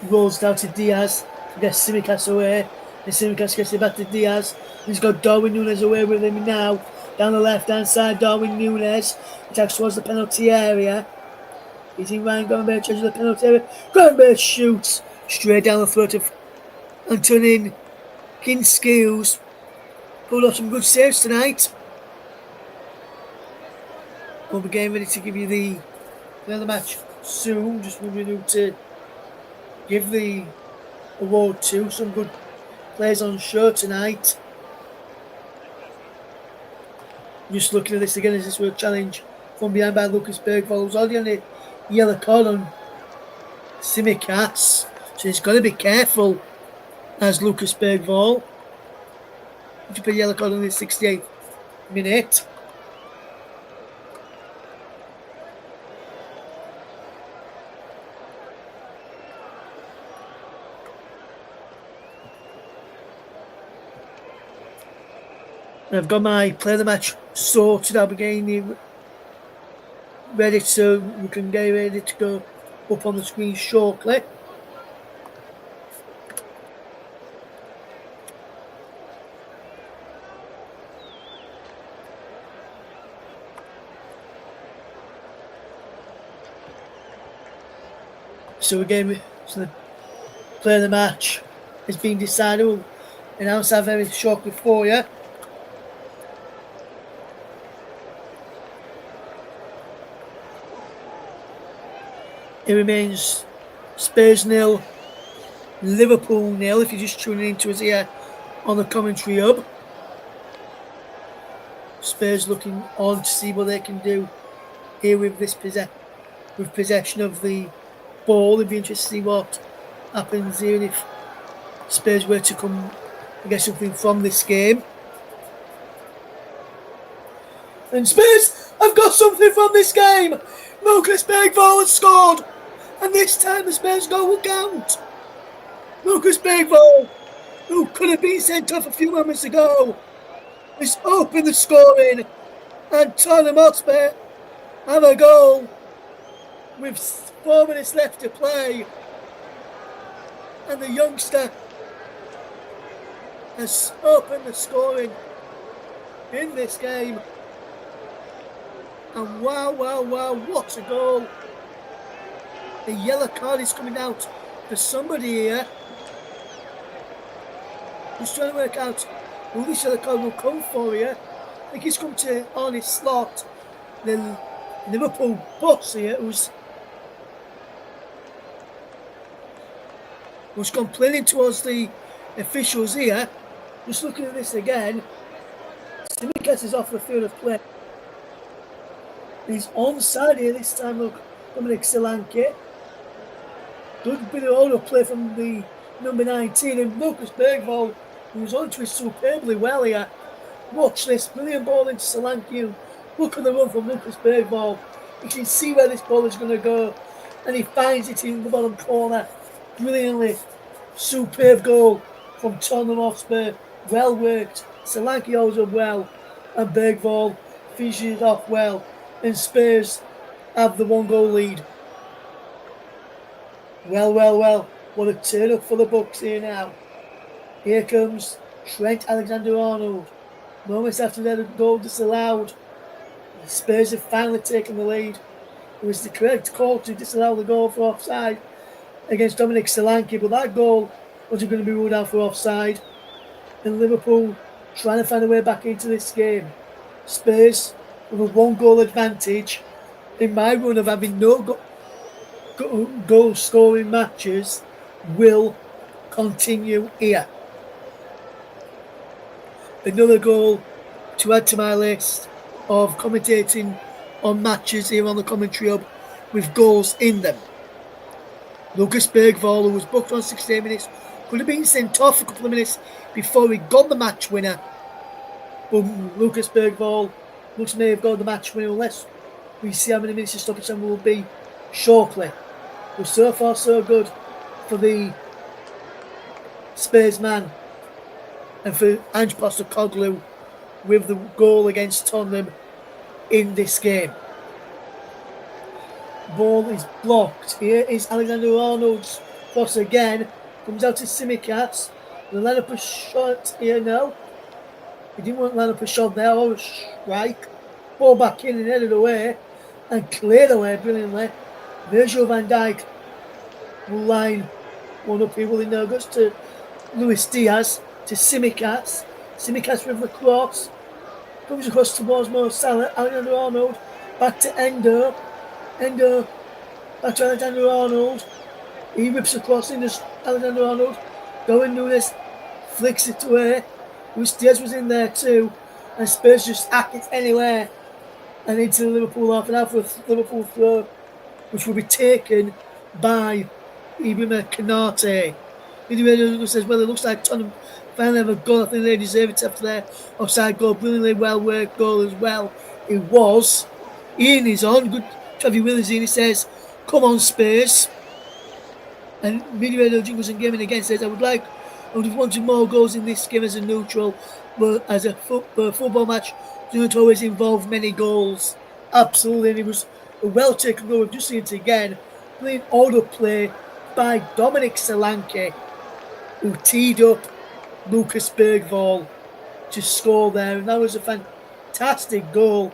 rolls down to Diaz. Gets Tsimikas away. And Tsimikas gets it back to Diaz. He's got Darwin Núñez away with him now. Down the left-hand side, Darwin Núñez attacks towards the penalty area. He's in Ryan Gravenberch edge of the penalty area. Gravenberch shoots straight down the throat of Antonin Kinski, who's pulled off some good saves tonight. We'll be getting ready to give you the player of the match soon. Just wondering who to give the award to. Some good players on show tonight. Just looking at this again, as this World Challenge from behind by Lucas Bergvall, who's already on a yellow card on Tsimikas. So he's got to be careful as Lucas Bergvall. which would be a yellow card in the 68th minute. And I've got my play of the match sorted. I'll be getting ready so we can get ready to go up on the screen shortly. So again, so the play of the match has been decided. We'll announce that very shortly for you. It remains Spurs 0, Liverpool 0. If you're just tuning into us here on the commentary hub, Spurs looking on to see what they can do here with this possession of the ball. It'd be interesting to see what happens here if Spurs were to come and get something from this game. And Spurs have got something from this game. Lucas Bergvall has scored, and this time the Spurs goal will count. Lucas Bergvall, who could have been sent off a few moments ago, is opened the scoring, and Tottenham Hotspur have a goal with 4 minutes left to play, and the youngster has opened the scoring in this game. And wow, what a goal. The yellow card is coming out for somebody here. Just trying to work out who this yellow card will come for here. I think he's come to Arnie Slot, the Liverpool boss here, who's complaining towards the officials here. Just looking at this again, Tsimikas is off the field of play. He's onside here this time. Look, Dominic Solanke. Good bit of auto play from the number 19, and Lucas Bergvall, who's onto it superbly well here. Watch this, brilliant ball into Solanke. Look at the run from Lucas Bergvall. You can see where this ball is going to go, and he finds it in the bottom corner brilliantly. Superb goal from Tottenham Hotspur. Well worked. Solanke holds up well, and Bergvall finishes it off well. And Spurs have the 1-goal lead. Well. What a turn up for the Bucks here now. Here comes Trent Alexander-Arnold. Moments after their goal disallowed, the Spurs have finally taken the lead. It was the correct call to disallow the goal for offside against Dominic Solanke, but that goal wasn't going to be ruled out for offside. And Liverpool trying to find a way back into this game. Spurs with a 1-goal advantage. In my run of having no goal scoring matches will continue here. Another goal to add to my list of commentating on matches here on the commentary hub with goals in them. Lucas Bergvall, who was booked on 68 minutes, could have been sent off a couple of minutes before he got the match winner. But Lucas Bergvall looks may have got the match winner unless we see how many minutes the stoppage time will be shortly. But so far so good for the Spurs man and for Ange Postecoglou with the goal against Tottenham in this game. Ball is blocked. Here is Alexander-Arnold's cross again. Comes out to Tsimikas. Will line up a shot here now. He didn't want to line up a shot there or a strike. Ball back in and headed away and cleared away brilliantly. Virgil van Dijk will line one up here. Will he no goes to Luis Diaz to Tsimikas. Tsimikas with the cross. Comes across towards Mo Salah. Alexander-Arnold back to Endo. Endo back to Alexander-Arnold. He rips across into Alexander-Arnold. Darwin Núñez flicks it away. Luis Diaz was in there too. And Spurs just hack it anywhere. And into the Liverpool half and half for a Liverpool throw, which will be taken by Ibrahima Konate. Individual says, well, it looks like Tottenham finally have a goal. I think they deserve it after their offside goal. Brilliantly well worked goal as well. It was. Ian is on. Good. Travis Willis in. He says, "Come on, Spurs." And Mini Radio Jingles and Gaming again says, I would have wanted more goals in this game as a neutral, but as a football match doesn't always involve many goals. Absolutely, and it was a well taken goal. We've just seen it again. Brilliant order play by Dominic Solanke, who teed up Lucas Bergvall to score there, and that was a fantastic goal.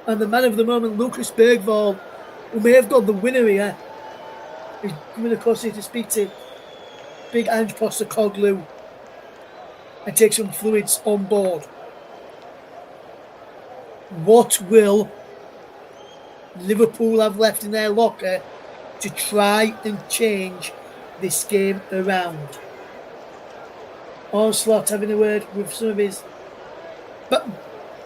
And the man of the moment, Lucas Bergvall, who may have got the winner here, is coming across here to speak to Big Ange Postecoglou and take some fluids on board. What will Liverpool have left in their locker to try and change this game around? Onslaught having a word with some of his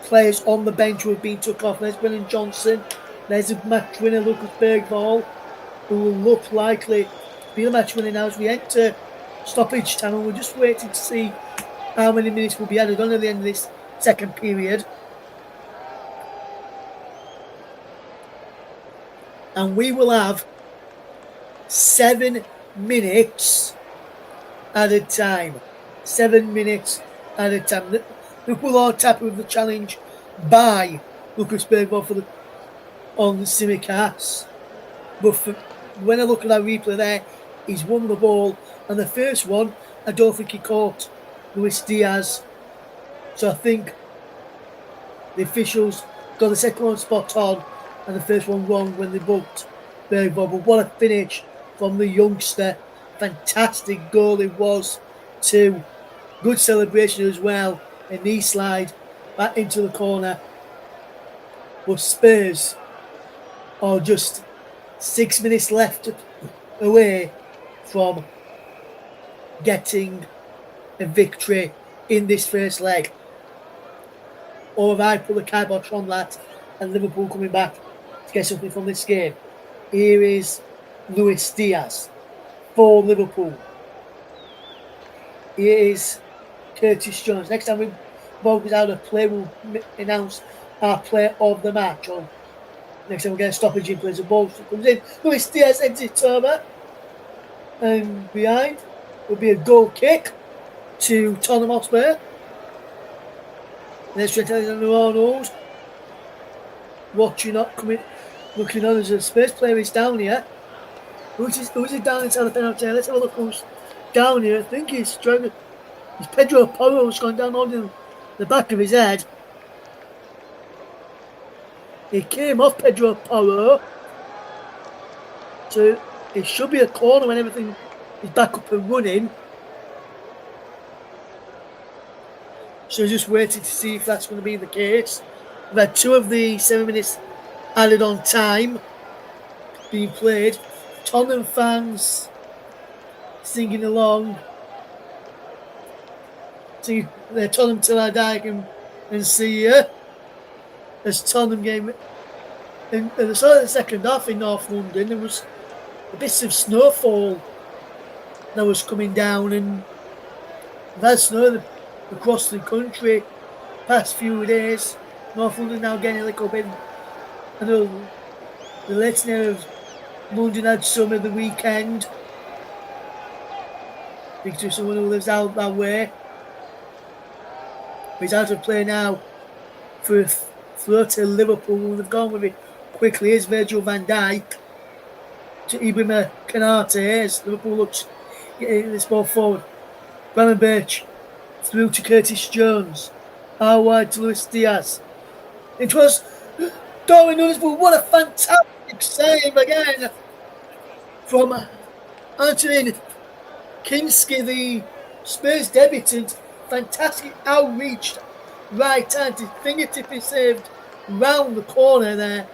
players on the bench who have been took off. There's Brennan Johnson. There's a match winner, Lucas Bergvall, who will look likely to be the match winner now as we enter stoppage time. And we're just waiting to see how many minutes will be added on at the end of this second period. And we will have 7 minutes at a time. 7 minutes at a time. Liverpool are happy with the challenge by Lucas Bergvall on Tsimikas. But when I look at that replay there, he's won the ball. And the first one, I don't think he caught Luis Diaz. So I think the officials got the second one spot on and the first one wrong when they booked Bergvall. But what a finish from the youngster. Fantastic goal it was too. Good celebration as well. A knee slide back into the corner. But Spurs are just 6 minutes left away from getting a victory in this first leg. Or have I put the kibosh on that and Liverpool coming back to get something from this game? Here is Luis Diaz for Liverpool. Here is Curtis Jones. Next time we both out of play, we'll announce our player of the match. Or next time we get a stoppage in plays, the ball comes in. Luis Diaz exits over. And behind will be a goal kick to Tottenham Hotspur. There's Trent Alexander-Arnold watching up, looking on as a Spurs player is down here. Who's it down inside the penalty area? Let's have a look who's down here. I think it's Pedro Porro who's gone down holding the back of his head. He came off Pedro Porro. So it should be a corner when everything is back up and running. So just waiting to see if that's going to be the case. We've had 2 of the 7 minutes added on time being played. Tottenham fans singing along. Singing Tottenham till I die and see you. As Tottenham game. And at the start of the second half in North London, there was a bit of snowfall that was coming down, and we've had snow across the country past few days. North London now getting a little bit. I know the latest area of London had some of the weekend. Speak to someone who lives out that way. He's out of play now for a throw to Liverpool, and they've gone with it quickly. Here's Virgil van Dijk to Ibrahima Kanate. As Liverpool looks getting this ball forward. Brandon Birch through to Curtis Jones. Out wide to Luis Diaz. It was Darwin Nunes, but what a fantastic save again from Antonin Kinski, the Spurs debutant. Fantastic outreach, right hand, his fingertip is saved round the corner there.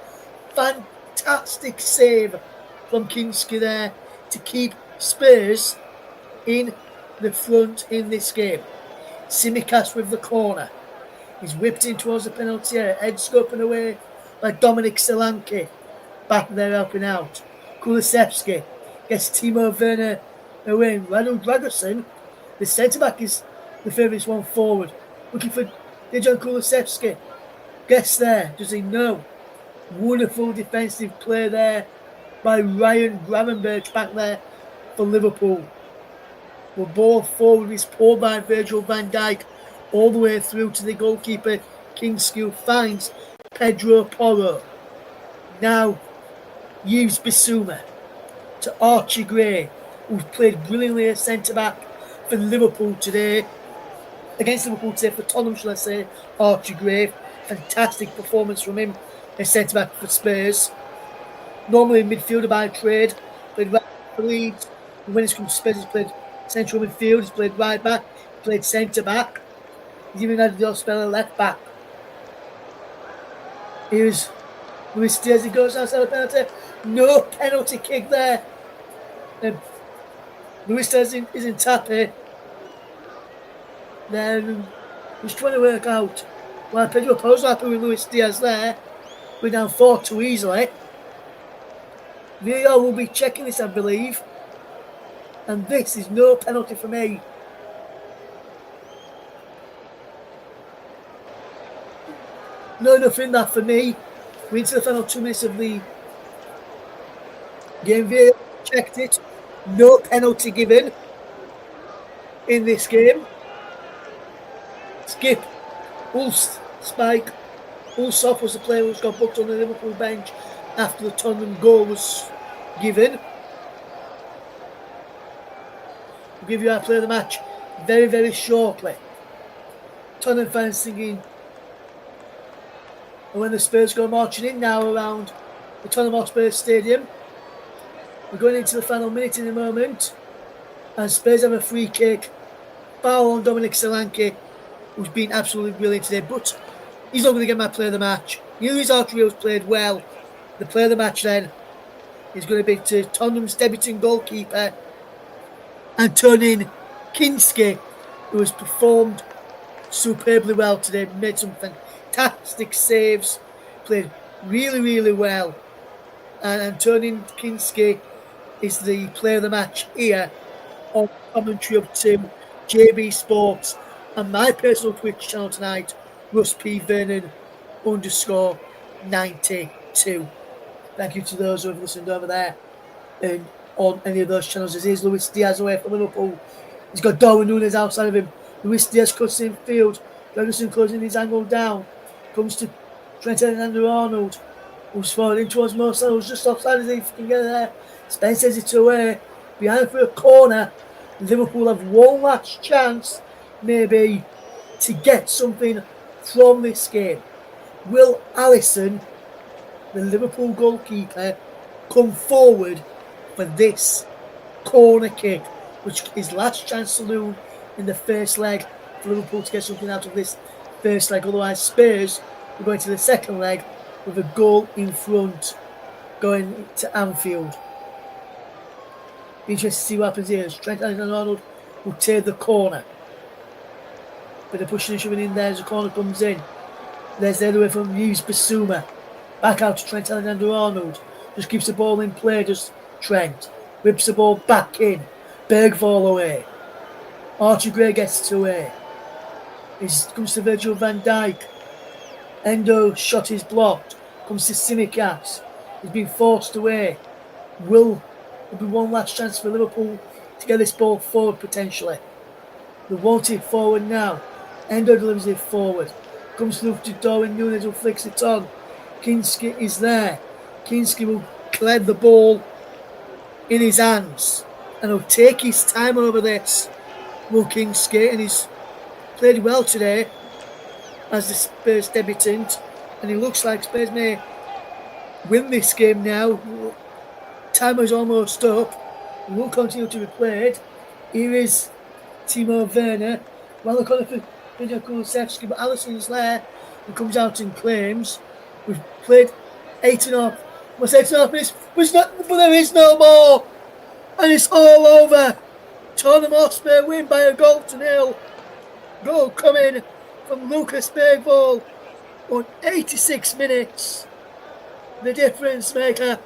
Fantastic save from Kinski there to keep Spurs in the front in this game. Tsimikas with the corner. He's whipped in towards the penalty area. Head scoping away by Dominic Solanke. Back there helping out. Kulusevski gets Timo Werner away. Radu Dragosin, the centre-back, is the furthest one forward. Looking for Dejan Kulusevski. Gets there. Does he know? Wonderful defensive play there by Ryan Gravenberch back there for Liverpool. The ball forward is pulled by Virgil van Dijk all the way through to the goalkeeper. Kingskill finds Pedro Porro. Now Yves Bissouma to Archie Gray, who's played brilliantly at centre-back for Liverpool today. Against Liverpool today, for Tottenham, shall I say, Archie Gray. Fantastic performance from him as centre-back for Spurs. Normally a midfielder by trade, played right for Leeds. And when he's come to Spurs, he's played central midfield, he's played right back, he's played centre-back. He's even had the spell of left-back. Here's Luis Diaz, he goes outside the penalty. No penalty kick there. Luis Diaz isn't happy. Then he's trying to work out. Well, Pedro Porro's happy with Luis Diaz there. We're down 4-2 easily. VAR will be checking this, I believe. And this is no penalty for me. No, nothing that for me. We're into the final 2 minutes of the game. VAR checked it. No penalty given in this game. Skip. Spike. Ulsoff was the player who's got booked on the Liverpool bench after the Tottenham goal was given. We'll give you our player of the match very, very shortly. Tottenham fans singing. And when the Spurs go marching in now around the Tottenham Hotspur Stadium, we're going into the final minute in a moment. And Spurs have a free kick. Foul on Dominic Solanke, who's been absolutely brilliant today. But he's not going to get my player of the match. Luis Archie's played well. The player of the match then is going to be to Tottenham's debuting goalkeeper, Antonin Kinski, who has performed superbly well today. Made some fantastic saves. Played really, really well. And Antonin Kinski is the player of the match here on commentary up to JB Sports and my personal Twitch channel tonight, Russ P. Vernon _92. Thank you to those who have listened over there and on any of those channels. As is Luis Diaz away from Liverpool. He's got Darwin Núñez outside of him. Luis Diaz cuts in field. Ferguson closing his angle down. Comes to Trent Alexander-Arnold, who's forward in towards Mo Salah, who's just offside as he can get there. Spence sends it away. Behind for a corner. Liverpool have one last chance, maybe, to get something from this game. Will Alisson, the Liverpool goalkeeper, come forward for this corner kick, which is last chance saloon in the first leg for Liverpool to get something out of this first leg? Otherwise, Spurs will go into the second leg with a goal in front going to Anfield. Be interested to see what happens here. Trent Alexander-Arnold will take the corner. Bit of pushing and shoving in there as the corner comes in. There's the other way from Yves Bissouma. Back out to Trent Alexander-Arnold. Just keeps the ball in play, does Trent. Whips the ball back in. Bergvall away. Archie Gray gets it away. It comes to Virgil van Dijk. Endo shot is blocked. Comes to Tsimikas. He's been forced away. Will be one last chance for Liverpool to get this ball forward potentially. They want it forward now. Endo delivers it forward. Comes through to Darwin Núñez, who flicks it on. Kinski is there. Kinski will collect the ball in his hands and he'll take his time over this. Will Kinski, and he's played well today as the Spurs debutant, and it looks like Spurs may win this game now. Time is almost up. It will continue to be played. Here is Timo Werner. Well, the corner for Dejan Kulusevski, but Alisson's there and comes out and claims. We've played 8.5. What's 8.5 minutes? But there is no more. And it's all over. Tottenham Hotspur win by a goal to nil. Goal coming from Lucas Bergvall on 86 minutes. The difference maker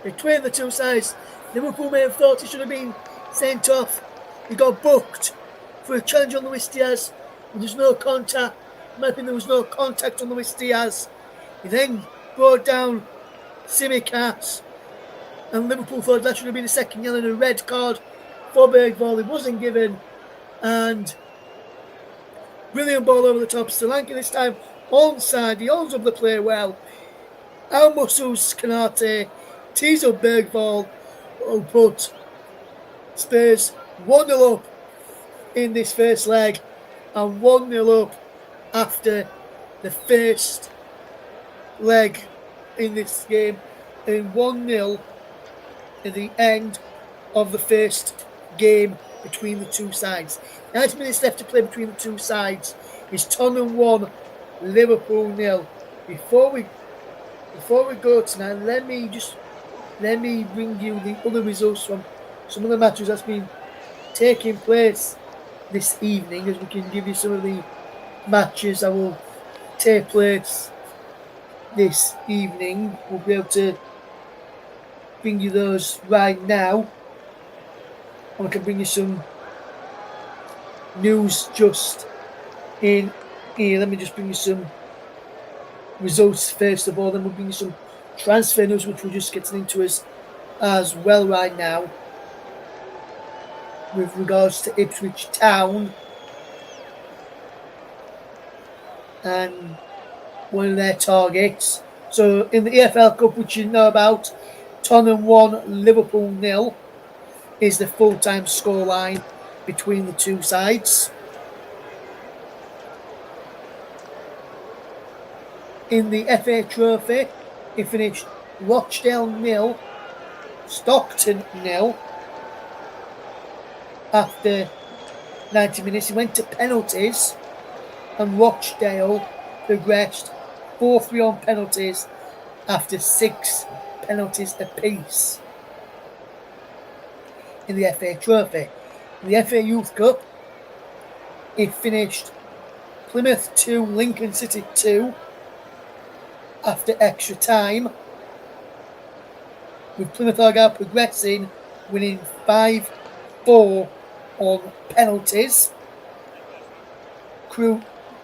between the two sides. Liverpool may have thought he should have been sent off. He got booked for a challenge on Luis Diaz. But there's no contact. In my opinion, there was no contact on Luis Diaz. He then brought down Tsimikas, and Liverpool thought that should have been a second yellow and a red card for Bergvall. It wasn't given, and brilliant ball over the top. Solanke this time onside. He owns up the play well. Al Musus Kanate tees up Bergvall, who put Spurs 1-0 up in this first leg and 1-0 up after the first leg in this game, and 1-0 at the end of the first game between the two sides. 90 minutes left to play between the two sides. It's Tottenham 1, Liverpool 0. Before we go tonight, let me bring you the other results from some of the matches that's been taking place this evening, as we can give you some of the matches that will take place this evening. We'll be able to bring you those right now. And I can bring you some news just in here. Let me just bring you some results first of all, then we'll bring you some transfer news, which we're just getting into as well right now, with regards to Ipswich Town and one of their targets. So in the EFL Cup, which you know about, Tottenham 1, Liverpool 0 is the full-time scoreline between the two sides. In the FA Trophy, it finished Rochdale 0, Stockton 0. After 90 minutes, it went to penalties, and Rochdale progressed 4-3 on penalties after 6 penalties apiece. In the FA Trophy, in the FA Youth Cup, it finished Plymouth 2, Lincoln City 2 after extra time, with Plymouth Argyle progressing, winning 5-4 on penalties.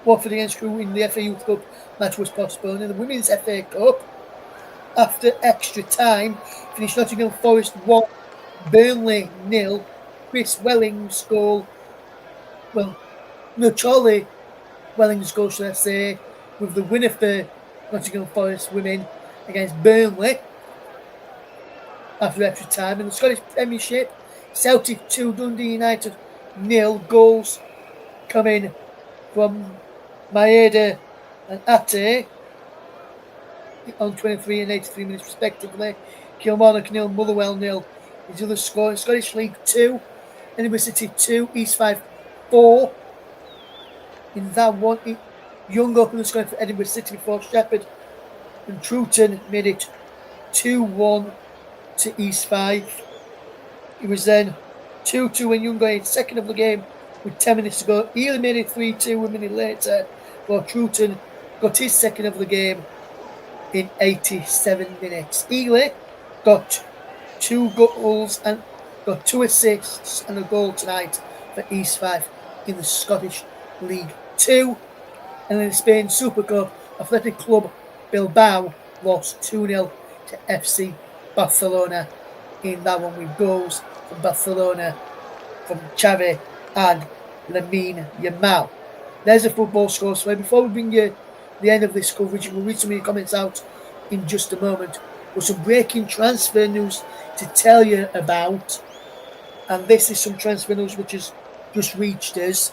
Watford against Crewe in the FA Youth Cup match was postponed. In the Women's FA Cup, after extra time, finished Nottingham Forest 1, Burnley 0. Chris Welling's goal, Charlie Welling's goal, should I say, with the winner for Nottingham Forest women against Burnley after extra time. In the Scottish Premiership, Celtic 2, Dundee United 0. Goals coming from Maeda and Ate on 23 and 83 minutes respectively. Kilmarnock 0, Motherwell 0 is the other score. In Scottish League 2, Edinburgh City 2, East 5 4. In that one, Young opened the score for Edinburgh City before Shepherd and Troughton made it 2-1 to East 5. It was then 2-2 when Young got his second of the game with 10 minutes to go. Ely made it 3-2 a minute later, while Troughton got his second of the game in 87 minutes. Ely got 2 goals and got 2 assists and a goal tonight for East 5 in the Scottish League 2. And in the Spain Super Cup, Athletic Club Bilbao lost 2-0 to FC Barcelona in that one, with goals from Barcelona from Xavi and Lamine Yamal. There's a football score. So before we bring you the end of this coverage, we'll read some of your comments out in just a moment. With some breaking transfer news to tell you about. And this is some transfer news which has just reached us.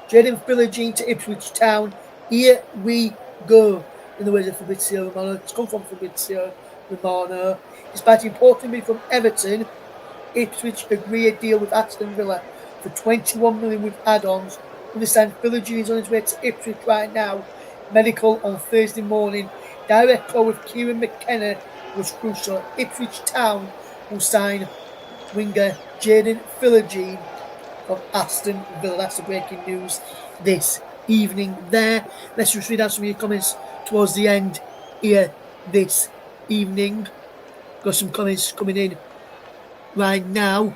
Jaden Philogene to Ipswich Town. Here we go. In the words of Fabrizio Romano. It's come from Fabrizio Romano. Despite importing me from Everton, Ipswich agree a deal with Aston Villa for 21 million with add-ons. Understand Philogene is on his way to Ipswich right now. Medical on Thursday morning. Direct call with Kieran McKenna was crucial. Ipswich Town will sign winger Jaden Philogene from Aston Villa. That's the breaking news this evening there. Let's just read out some of your comments towards the end here this evening. Got some comments coming in right now.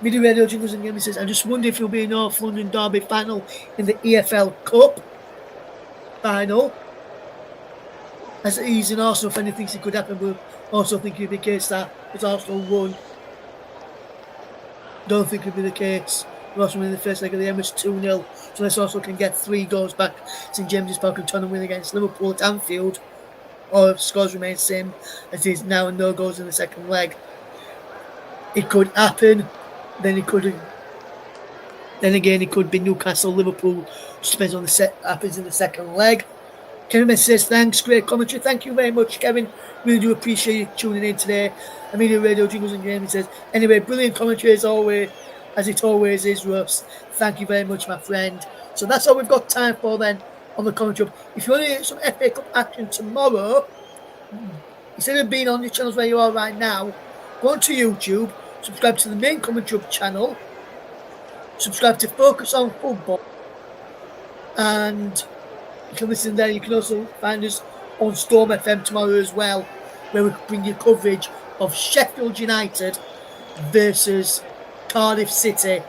Video Radio Jingles and Gaming says, I just wonder if you'll be a North London Derby final in the EFL Cup final. As he's an Arsenal fan, he thinks it could happen, but also think it'd be the case that it's Arsenal won. Don't think it'd be the case. We're also winning the first leg of the Emirates 2-0. So this also can get 3 goals back. St James's Park and Tottenham win against Liverpool at Anfield. Or if scores remain the same as it is now and no goals in the second leg. It could happen. Then again, it could be Newcastle, Liverpool. Just depends on what happens in the second leg. Kevin says, thanks, great commentary. Thank you very much, Kevin. Really do appreciate you tuning in today. Media Radio Jingles and Gaming says, anyway, brilliant commentary as always, as it always is, Russ. Thank you very much, my friend. So that's all we've got time for then on the commentary. If you want to get some FA Cup action tomorrow, instead of being on your channels where you are right now, go on to YouTube, subscribe to the main commentary channel, subscribe to Focus on Football, and you can listen there. You can also find us on Storm FM tomorrow as well, where we bring you coverage of Sheffield United versus Cardiff City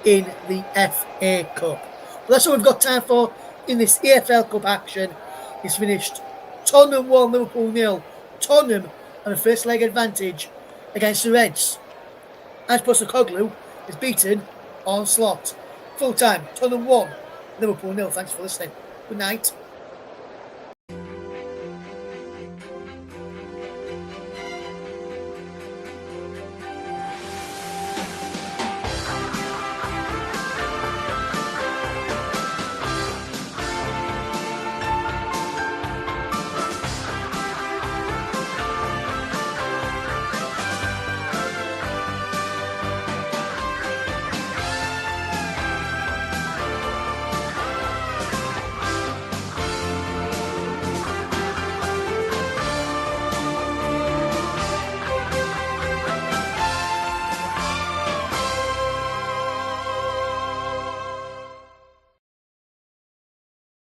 in the FA Cup. But that's all we've got time for in this EFL Cup action. It's finished Tottenham 1, Liverpool 0. Tottenham on a first leg advantage against the Reds. Ange Postecoglou is beaten on slot. Full time, Tottenham 1, Liverpool 0. Thanks for listening. Good night.